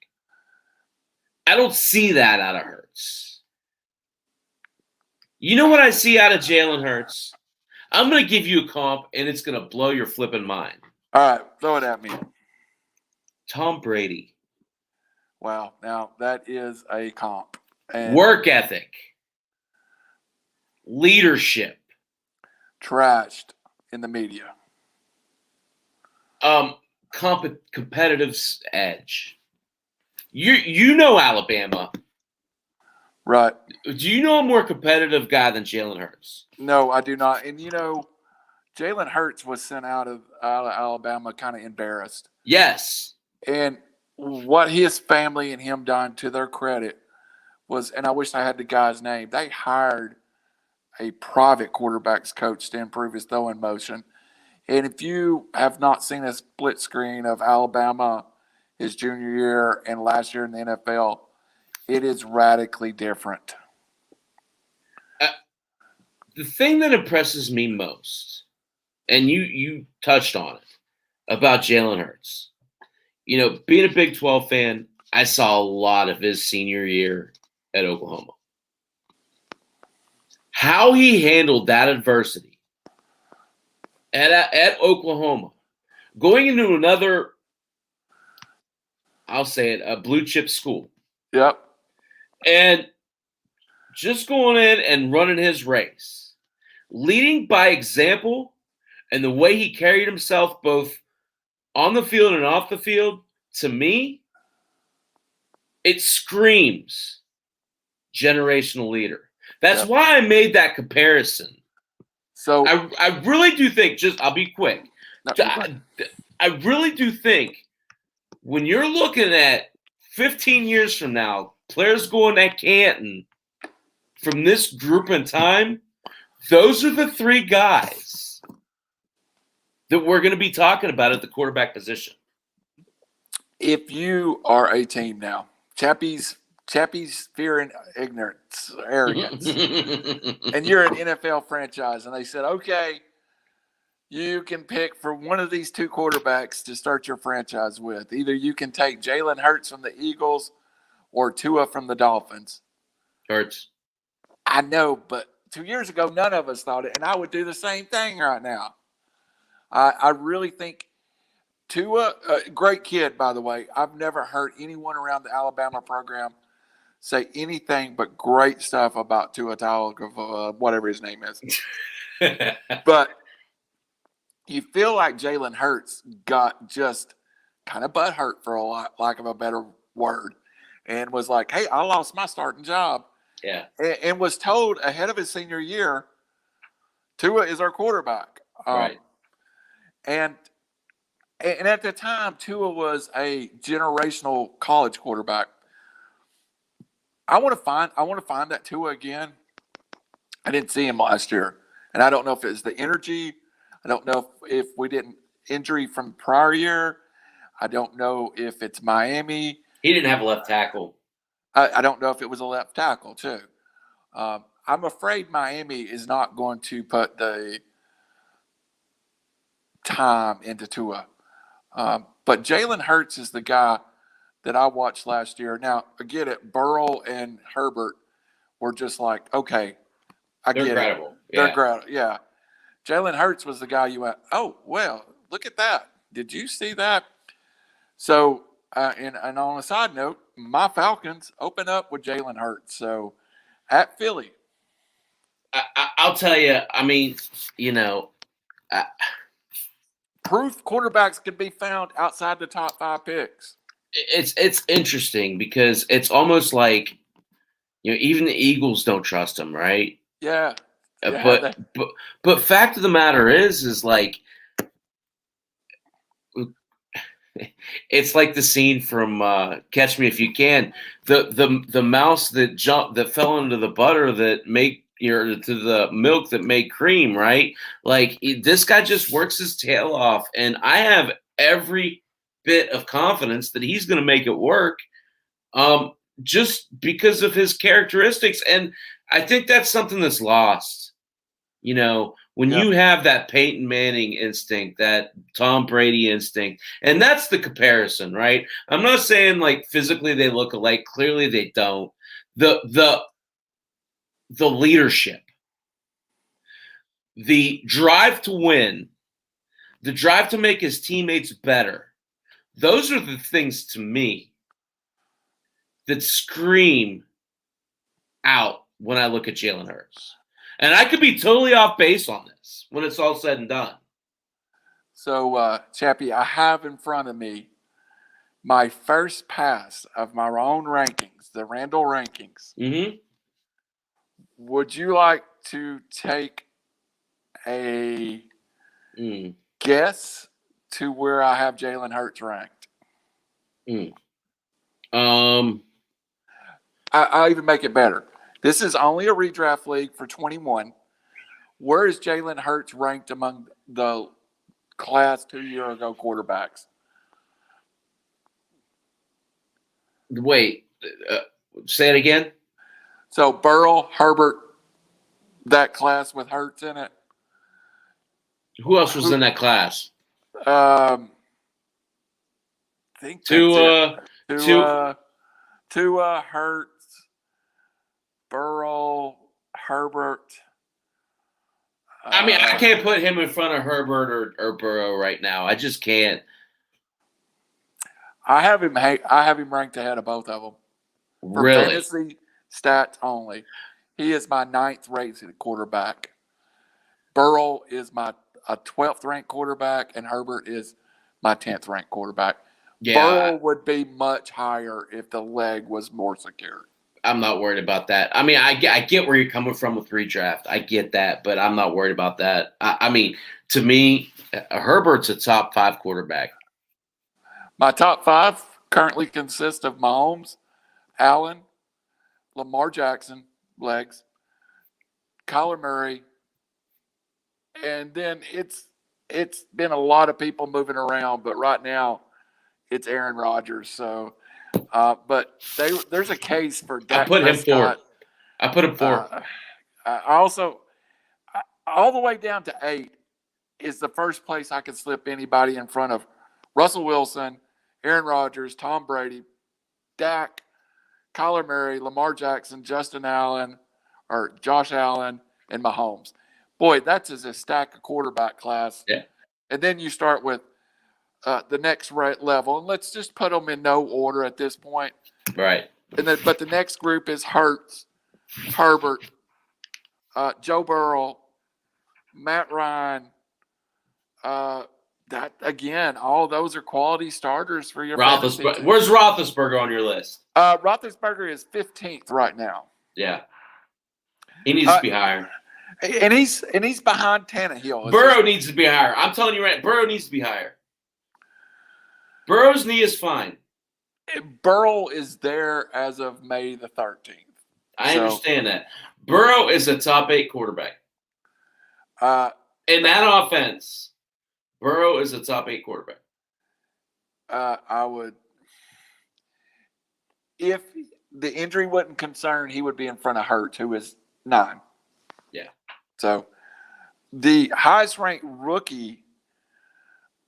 I don't see that out of Hurts. You know what I see out of Jalen Hurts? I'm going to give you a comp, and it's going to blow your flipping mind. All right, throw it at me. Tom Brady. Wow, now that is a comp. And work ethic. Leadership. Trashed in the media. Competitive edge. You know Alabama. Right. Do you know a more competitive guy than Jalen Hurts? No, I do not. And, Jalen Hurts was sent out of Alabama kind of embarrassed. Yes. And what his family and him done, to their credit, was, and I wish I had the guy's name, they hired a private quarterbacks coach to improve his throwing motion. And if you have not seen a split screen of Alabama his junior year and last year in the NFL, it is radically different. The thing that impresses me most, and you touched on it, about Jalen Hurts, being a Big 12 fan, I saw a lot of his senior year at Oklahoma. How he handled that adversity at Oklahoma, going into another, I'll say it, a blue chip school. Yep. And just going in and running his race, leading by example, and the way he carried himself both on the field and off the field, to me, it screams generational leader. That's why I made that comparison. So I really do think, I'll be quick. I really do think when you're looking at 15 years from now, players going at Canton from this group in time, those are the three guys that we're going to be talking about at the quarterback position. If you are a team now, Chappy's fear and ignorance, arrogance, and you're an NFL franchise, and they said, okay, you can pick for one of these two quarterbacks to start your franchise with. Either you can take Jalen Hurts from the Eagles or Tua from the Dolphins. Hurts. I know, but 2 years ago, none of us thought it, and I would do the same thing right now. I really think Tua, great kid, by the way. I've never heard anyone around the Alabama program say anything but great stuff about Tua Tagovailoa, whatever his name is. But you feel like Jalen Hurts got just kind of butthurt, for lack of a better word, and was like, "Hey, I lost my starting job." Yeah. And was told ahead of his senior year, Tua is our quarterback. Right. And at the time, Tua was a generational college quarterback. I want to find that Tua again. I didn't see him last year, and I don't know if it's the energy. I don't know if we didn't injury from the prior year. I don't know if it's Miami. He didn't have a left tackle. I don't know if it was a left tackle too. I'm afraid Miami is not going to put the time into Tua. But Jalen Hurts is the guy that I watched last year. Now, I get it. Burrow and Herbert were just like, okay, They're get incredible. it. They're incredible. Yeah. Jalen Hurts was the guy you went, oh, well, look at that. Did you see that? So, and on a side note, my Falcons open up with Jalen Hurts. So, at Philly. I'll tell you, I mean, you know, proof quarterbacks can be found outside the top 5 picks. It's interesting because it's almost like, you know, even the Eagles don't trust him, right? Yeah. But fact of the matter is like, it's like the scene from Catch Me If You Can. The mouse that fell into the butter that to the milk that made cream, right? Like this guy just works his tail off, and I have every bit of confidence that he's going to make it work, just because of his characteristics. And I think that's something that's lost. You know, when you have that Peyton Manning instinct, that Tom Brady instinct, and that's the comparison, right? I'm not saying like physically they look alike. Clearly they don't. The leadership, the drive to win, the drive to make his teammates better. Those are the things to me that scream out when I look at Jalen Hurts. And I could be totally off base on this when it's all said and done. So, Chappie, I have in front of me my first pass of my own rankings, the Randall rankings. Mm-hmm. Would you like to take a guess to where I have Jalen Hurts ranked? I'll even make it better. This is only a redraft league for 21. Where is Jalen Hurts ranked among the class 2 year ago quarterbacks? Wait, say it again. So Burrow, Herbert, that class with Hurts in it. Who else was in that class? Think Tua, Hurts, Burrow, Herbert. I mean, I can't put him in front of Herbert or Burrow right now. I just can't. I have him ranked ahead of both of them. For really? fantasy stats only. He is my 9th rated quarterback. Burrow is my 12th ranked quarterback, and Herbert is my 10th ranked quarterback. Yeah. Burrow would be much higher if the leg was more secure. I'm not worried about that. I mean, I get where you're coming from with redraft. I get that, but I'm not worried about that. I mean, to me, Herbert's a top 5 quarterback. My top 5 currently consist of Mahomes, Allen, Lamar Jackson, legs, Kyler Murray, and then it's been a lot of people moving around, but right now it's Aaron Rodgers. So, but there's a case for Dak Prescott. I put him 4. Also, all the way down to 8 is the first place I could slip anybody in front of Russell Wilson, Aaron Rodgers, Tom Brady, Dak, Kyler Murray, Lamar Jackson, Justin Allen, or Josh Allen, and Mahomes. Boy, that's a stack of quarterback class. Yeah. And then you start with the next level, and let's just put them in no order at this point. Right. But the next group is Hurts, Herbert, Joe Burrow, Matt Ryan. That again, all those are quality starters for your fantasy team. Where's Roethlisberger on your list? Roethlisberger is 15th right now. Yeah, he needs to be higher. And he's behind Tannehill. Burrow needs to be higher. I'm telling you right, Burrow needs to be higher. Burrow's knee is fine. Burrow is there as of May the 13th. I understand that. Burrow is a top 8 quarterback. In that offense, Burrow is a top 8 quarterback. I would, if the injury wasn't concerned, he would be in front of Hurts, who is 9. Yeah. So the highest ranked rookie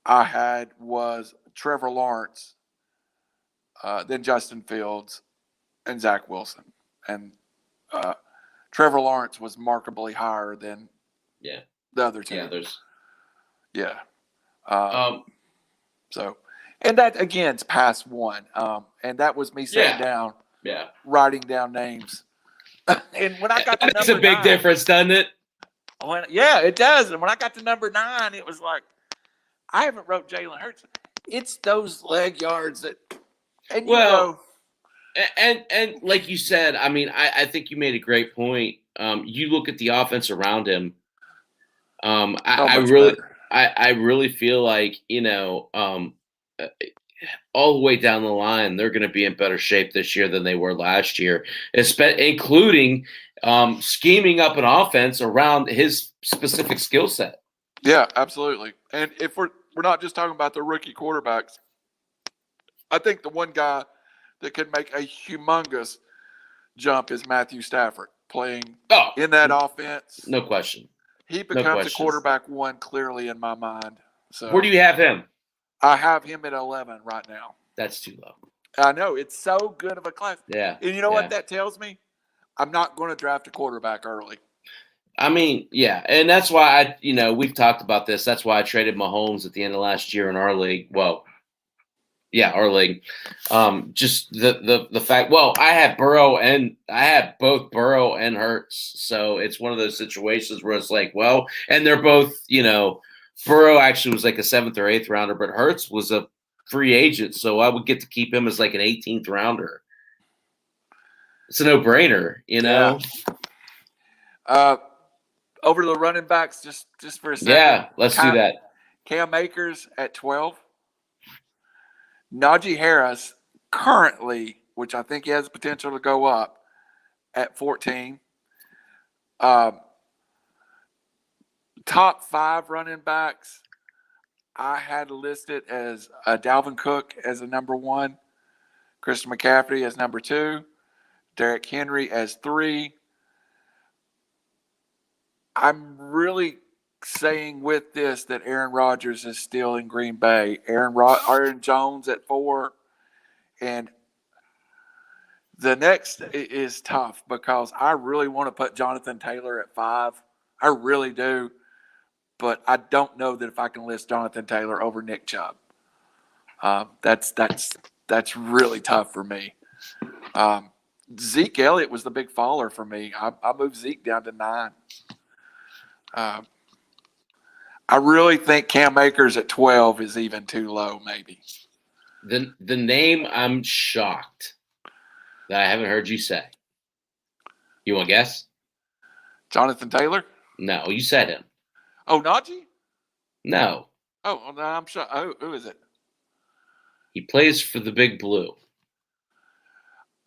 I had was Trevor Lawrence, then Justin Fields, and Zach Wilson. And Trevor Lawrence was markedly higher than the other 2. Yeah, there's. Yeah. So, and that again, it's past 1. And that was me sitting down, writing down names. And when I got to makes a big difference, doesn't it? It does. And when I got to number 9, it was like, I haven't wrote Jalen Hurts. It's those leg yards that, and and like you said, I mean, I think you made a great point. You look at the offense around him. I really feel like, all the way down the line, they're going to be in better shape this year than they were last year, including scheming up an offense around his specific skill set. Yeah, absolutely. And if we're not just talking about the rookie quarterbacks, I think the one guy that could make a humongous jump is Matthew Stafford playing in that offense. No question. He becomes a quarterback 1 clearly in my mind. So where do you have him? I have him at 11 right now. That's too low. I know. It's so good of a class. Yeah. And you know what that tells me? I'm not going to draft a quarterback early. I mean, yeah. And that's why we've talked about this. That's why I traded Mahomes at the end of last year in our league. Well, yeah, our league. Just the fact, I had both Burrow and Hurts. So it's one of those situations where it's like, and they're both, Burrow actually was like a 7th or 8th rounder, but Hurts was a free agent. So I would get to keep him as like an 18th rounder. It's a no-brainer, Yeah. Over to the running backs just for a second. Yeah, let's do that. Cam Akers at 12. Najee Harris currently, which I think he has the potential to go up, at 14. Top 5 running backs, I had listed as Dalvin Cook as a number 1, Christian McCaffrey as number 2, Derrick Henry as 3. I'm really saying with this that Aaron Rodgers is still in Green Bay. Aaron Jones at 4. And the next is tough because I really want to put Jonathan Taylor at 5. I really do. But I don't know that if I can list Jonathan Taylor over Nick Chubb. That's really tough for me. Zeke Elliott was the big faller for me. I moved Zeke down to 9. I really think Cam Akers at 12 is even too low, maybe. The name I'm shocked that I haven't heard you say. You want to guess? Jonathan Taylor? No, you said him. Oh, Najee? No. Oh, no, I'm sure. Oh, who is it? He plays for the Big Blue.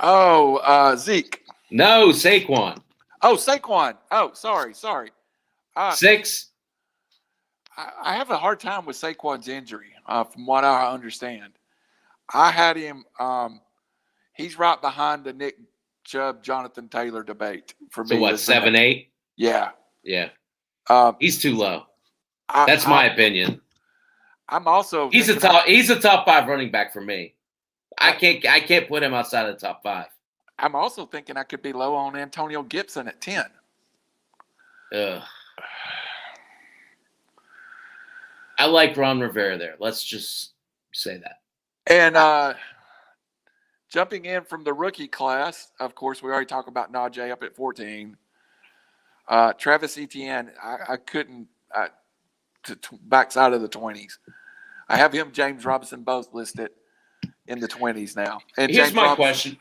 Oh, Zeke. No, Saquon. Oh, Saquon. Oh, sorry. 6. I have a hard time with Saquon's injury, from what I understand. I had him. He's right behind the Nick Chubb, Jonathan Taylor debate for me. So what? 7, 8? Yeah. Yeah. He's too low. That's my opinion. I'm also. He's a top 5 running back for me. I can't put him outside of the top 5. I'm also thinking I could be low on Antonio Gibson at 10. Ugh. I like Ron Rivera there. Let's just say that. And jumping in from the rookie class, of course, we already talked about Najee up at 14. Travis Etienne, I couldn't backside of the 20s. I have him, James Robinson, both listed in the 20s now. And Here's James my Robinson,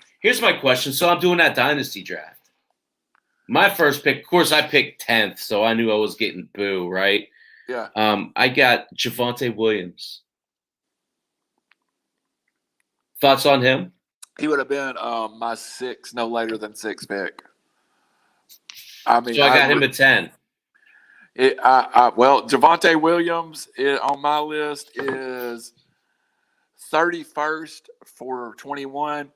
question. So I'm doing that dynasty draft. My first pick, of course, I picked 10th, so I knew I was getting boo, right? Yeah. I got Javonte Williams. Thoughts on him? He would have been my 6, no later than 6 pick. I mean, So I got him at 10. Well, Javonte Williams on my list is 31st for 21.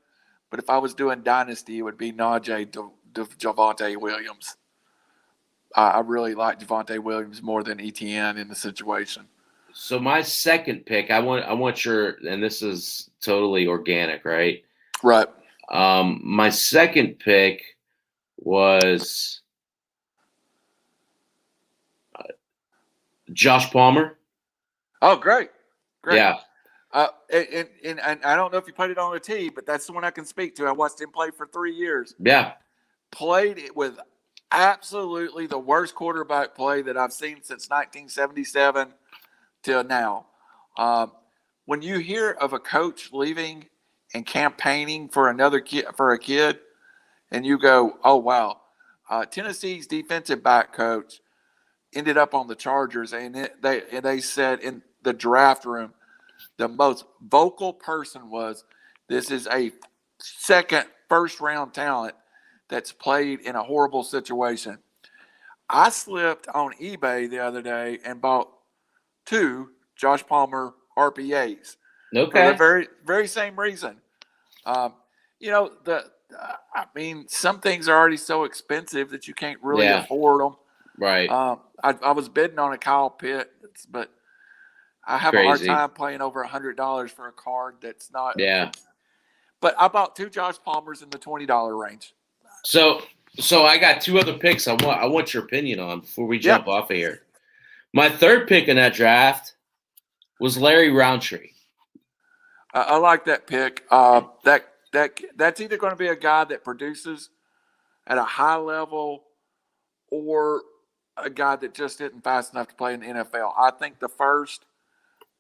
But if I was doing Dynasty, it would be Najee Javonte Williams. I really like Javonte Williams more than Etienne in the situation. So my second pick, I want your, and this is totally organic, right? Right. My second pick was Josh Palmer. Oh, great. Yeah. And I don't know if you put it on a tee, but that's the one I can speak to. I watched him play for 3 years. Yeah. Played it with absolutely the worst quarterback play that I've seen since 1977 till now. When you hear of a coach leaving and campaigning for another kid, and you go, "Oh wow," Tennessee's defensive back coach ended up on the Chargers, and they said in the draft room, the most vocal person was, "This is a first round talent that's played in a horrible situation." I slipped on eBay the other day and bought 2 Josh Palmer RPAs for the very, very same reason. I mean, some things are already so expensive that you can't really afford them. Right. I was bidding on a Kyle Pitts, but I have a hard time paying over $100 for a card that's not. Yeah. But I bought 2 Josh Palmers in the $20 range. So I got 2 other picks I want your opinion on before we jump off of here. My third pick in that draft was Larry Roundtree. I like that pick. That's either going to be a guy that produces at a high level or a guy that just isn't fast enough to play in the NFL. I think the first,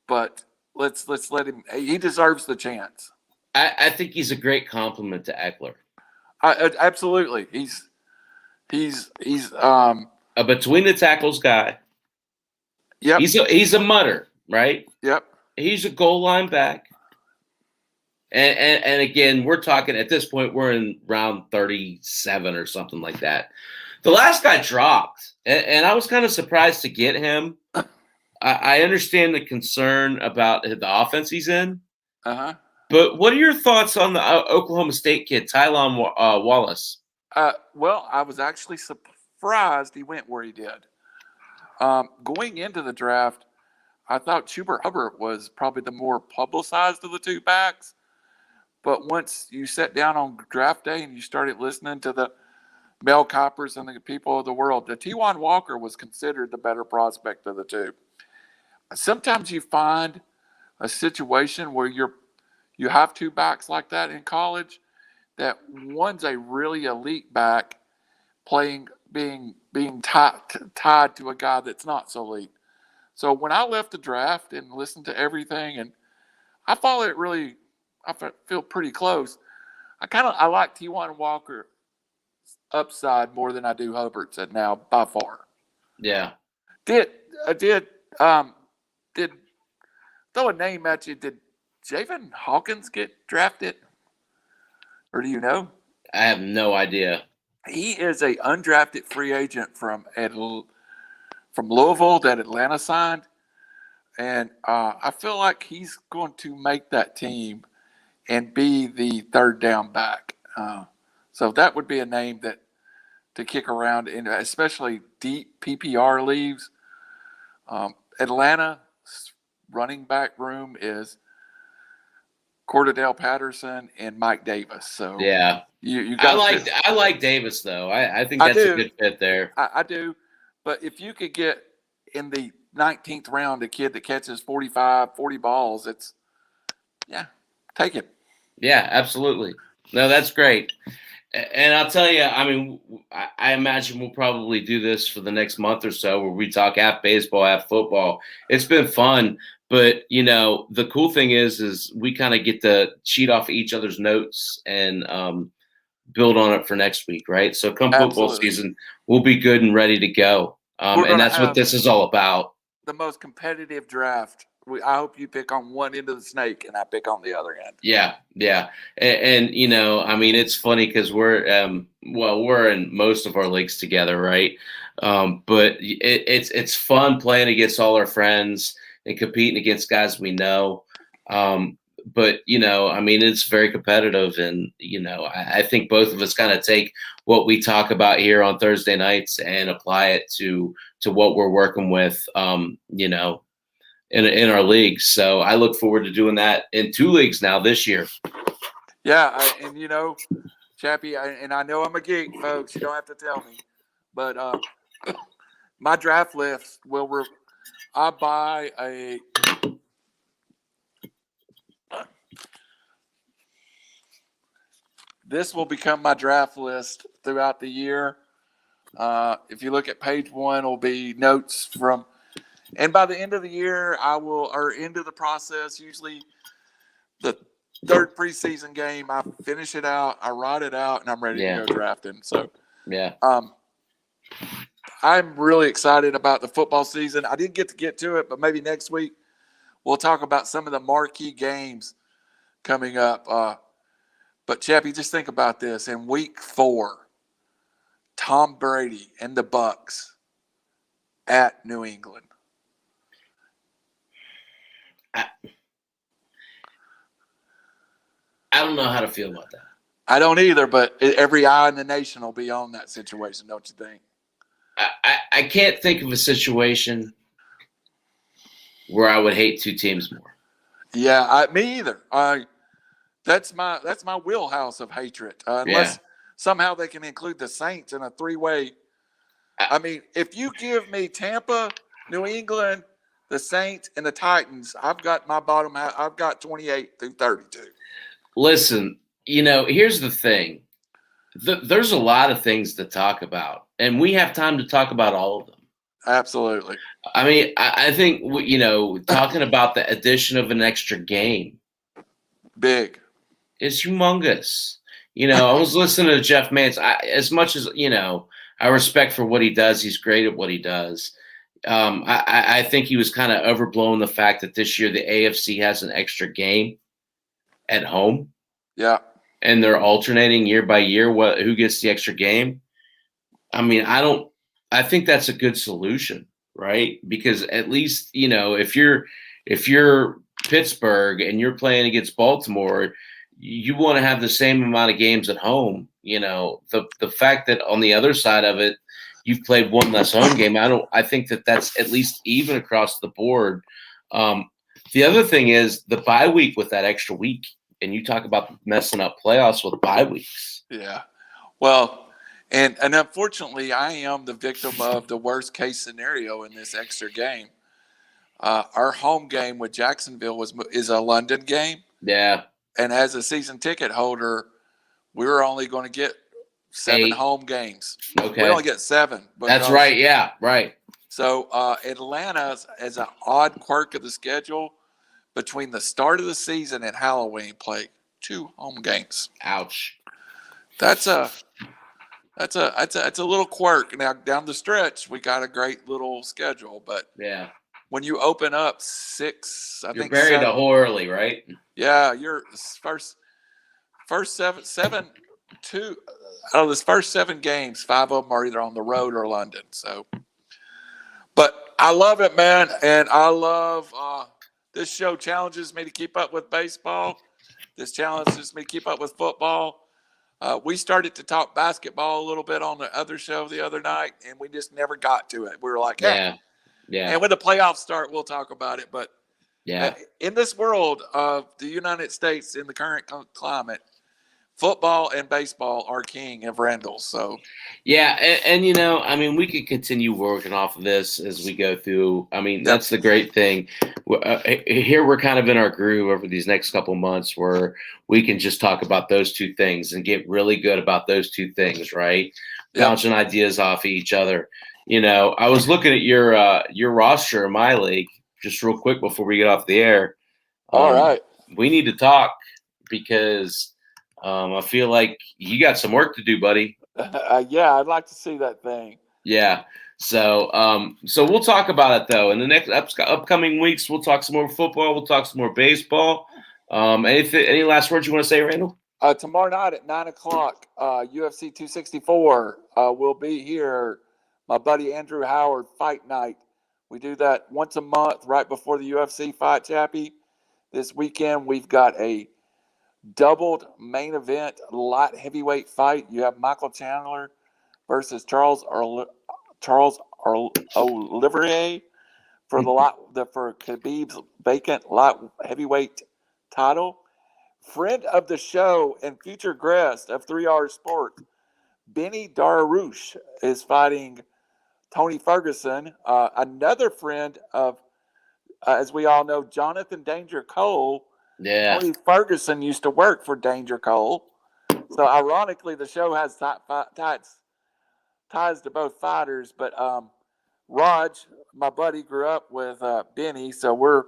but let's let him. He deserves the chance. I think he's a great compliment to Eckler. Absolutely, he's a between the tackles guy. Yep. He's a mutter, right? Yep. He's a goal line back. And again, we're talking at this point, we're in round 37 or something like that. The last guy dropped, and I was kind of surprised to get him. I understand the concern about the offense he's in. Uh-huh. But what are your thoughts on the Oklahoma State kid, Tylan Wallace? Well, I was actually surprised he went where he did. Going into the draft, I thought Chuba Hubbard was probably the more publicized of the 2 backs. But once you sat down on draft day and you started listening to the Mel Kippers and the people of the world, the T.Y. Walker was considered the better prospect of the 2. Sometimes you find a situation where you have 2 backs like that in college, that one's a really elite back being tied to a guy that's not so elite. So when I left the draft and listened to everything, and I followed it really, I feel pretty close. I like T.Y. Walker upside more than I do Hubbard's at now by far. Yeah. Did throw a name at you? Did Javon Hawkins get drafted? Or do you know? I have no idea. He is a undrafted free agent from Louisville that Atlanta signed. And I feel like he's going to make that team and be the third down back. So that would be a name to kick around, in, especially deep PPR leagues. Atlanta's running back room is Cordell Patterson and Mike Davis. So yeah, you got. I like Davis though. I think that's a good fit there. I do, but if you could get in the 19th round a kid that catches 40 balls, Yeah, take it. Yeah, absolutely. No, that's great. And I'll tell you, I mean, I imagine we'll probably do this for the next month or so, where we talk half baseball, half football. It's been fun, but the cool thing is we kind of get to cheat off each other's notes and build on it for next week, right? So come football Absolutely. season, we'll be good and ready to go. We're And gonna that's what have this is all about. the most competitive draft. I hope you pick on one end of the snake and I pick on the other end. Yeah, yeah, I mean, it's funny because we're in most of our leagues together, right? But it's fun playing against all our friends and competing against guys we know. But I mean, it's very competitive, and I think both of us kind of take what we talk about here on Thursday nights and apply it to what we're working with. In our leagues. So I look forward to doing that in 2 leagues now this year. Yeah, Chappy, and I know I'm a geek, folks. You don't have to tell me, but my draft list I buy a. This will become my draft list throughout the year. If you look at page 1, it'll be notes from. And by the end of the year, or end of the process, usually the third preseason game, I finish it out, I write it out, and I'm ready to go drafting. So, yeah, I'm really excited about the football season. I didn't get to it, but maybe next week we'll talk about some of the marquee games coming up. But Chappie, just think about this: in week 4, Tom Brady and the Bucks at New England. I don't know how to feel about that. I don't either, but every eye in the nation will be on that situation, don't you think? I can't think of a situation where I would hate 2 teams more. Yeah, me either. That's my wheelhouse of hatred. Unless somehow they can include the Saints in a 3-way. I mean, if you give me Tampa, New England, the Saints, and the Titans, I've got my bottom half. I've got 28 through 32. Listen, here's the thing. There's a lot of things to talk about, and we have time to talk about all of them. Absolutely. I mean, I think, talking about the addition of an extra game. Big. It's humongous. I was listening to Jeff Mance. As much as, I respect for what he does, he's great at what he does. I think he was kind of overblowing the fact that this year the AFC has an extra game at home. Yeah. And they're alternating year by year who gets the extra game. I mean, I think that's a good solution, right? Because at least, if you're Pittsburgh and you're playing against Baltimore, you want to have the same amount of games at home. The fact that on the other side of it, you've played one less home game. I think that's at least even across the board. The other thing is the bye week with that extra week, and you talk about messing up playoffs with bye weeks. Yeah. Well, and unfortunately, I am the victim of the worst case scenario in this extra game. Our home game with Jacksonville is a London game. Yeah. And as a season ticket holder, we were only going to get 7 home games. Okay. We only get 7. That's right. Yeah, right. So Atlanta as an odd quirk of the schedule, between the start of the season and Halloween, play 2 home games. Ouch. That's a little quirk. Now down the stretch, we got a great little schedule, but yeah, when you open up 6, you're buried a whole early, right? Yeah, your first 7 2 out of this first 7 games, 5 of them are either on the road or London. So, but I love it, man, and I love this show challenges me to keep up with baseball. This challenges me to keep up with football. We started to talk basketball a little bit on the other show the other night, and we just never got to it. We were like, hey. Yeah. And when the playoffs start, we'll talk about it. But yeah, in this world of the United States in the current climate, football and baseball are king of Randall. So yeah, and I mean, we could continue working off of this as we go through. I mean, that's the great thing. Here we're kind of in our groove over these next couple months where we can just talk about those two things and get really good about those two things, right? Bouncing ideas off each other. I was looking at your roster in my league just real quick before we get off the air. All right. We need to talk because I feel like you got some work to do, buddy. Yeah, I'd like to see that thing. Yeah. So we'll talk about it though. In the next upcoming weeks, we'll talk some more football. We'll talk some more baseball. Any last words you want to say, Randall? Tomorrow night at 9:00, UFC 264 will be here. My buddy Andrew Howard Fight Night. We do that once a month right before the UFC fight, Chappy. This weekend we've got a doubled main event light heavyweight fight. You have Michael Chandler versus Charles Olivier for for Khabib's vacant light heavyweight title. Friend of the show and future guest of 3R Sport, Benny Dararouche, is fighting Tony Ferguson. Another friend of, as we all know, Jonathan Danger Cole. Yeah. Tony Ferguson used to work for Danger Cole. So ironically, the show has ties to both fighters. But Raj, my buddy, grew up with Benny, so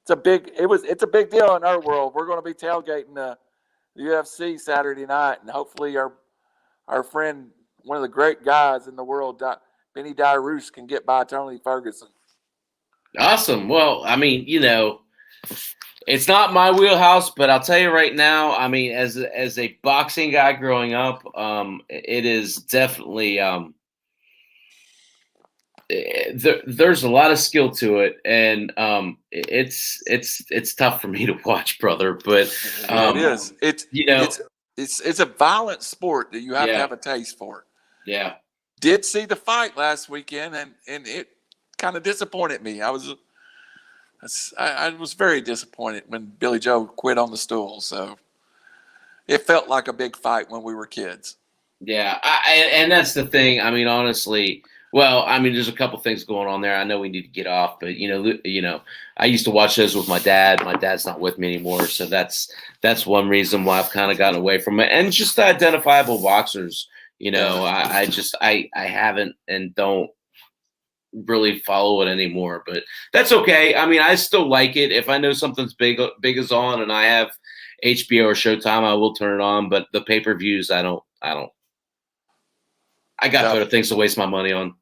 it's a big deal in our world. We're going to be tailgating the UFC Saturday night, and hopefully our friend, one of the great guys in the world, Benny Dararouche, can get by Tony Ferguson. Awesome. Well, I mean, it's not my wheelhouse, but I'll tell you right now, I mean, as a boxing guy growing up, it is definitely there's a lot of skill to it, and it's tough for me to watch, brother. But it is. It's a violent sport that you have to have a taste for. Yeah. Did see the fight last weekend, and it kind of disappointed me. I was very disappointed when Billy Joe quit on the stool. So it felt like a big fight when we were kids. Yeah, and that's the thing. I mean, honestly, well, I mean, there's a couple things going on there. I know we need to get off, but I used to watch those with my dad. My dad's not with me anymore, so that's one reason why I've kind of gotten away from it. And just the identifiable boxers. I haven't and don't really follow it anymore, but that's okay. I mean, I still like it. If I know something's big is on and I have HBO or Showtime, I will turn it on, but the pay-per-views, I don't. I got better things to waste my money on.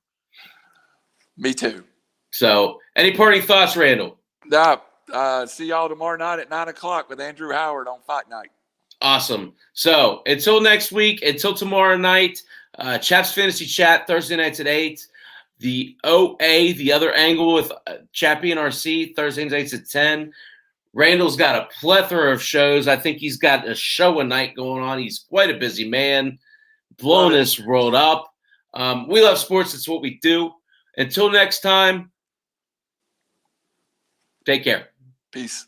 Me too. So, any parting thoughts, Randall? See y'all tomorrow night at 9:00 with Andrew Howard on Fight Night. Awesome. So until next week, until tomorrow night, Chaps Fantasy Chat, Thursday nights at 8. The OA, the other angle with Chappy and RC, Thursday nights at 10. Randall's got a plethora of shows. I think he's got a show a night going on. He's quite a busy man, blowing this world up. We love sports. It's what we do. Until next time, take care. Peace.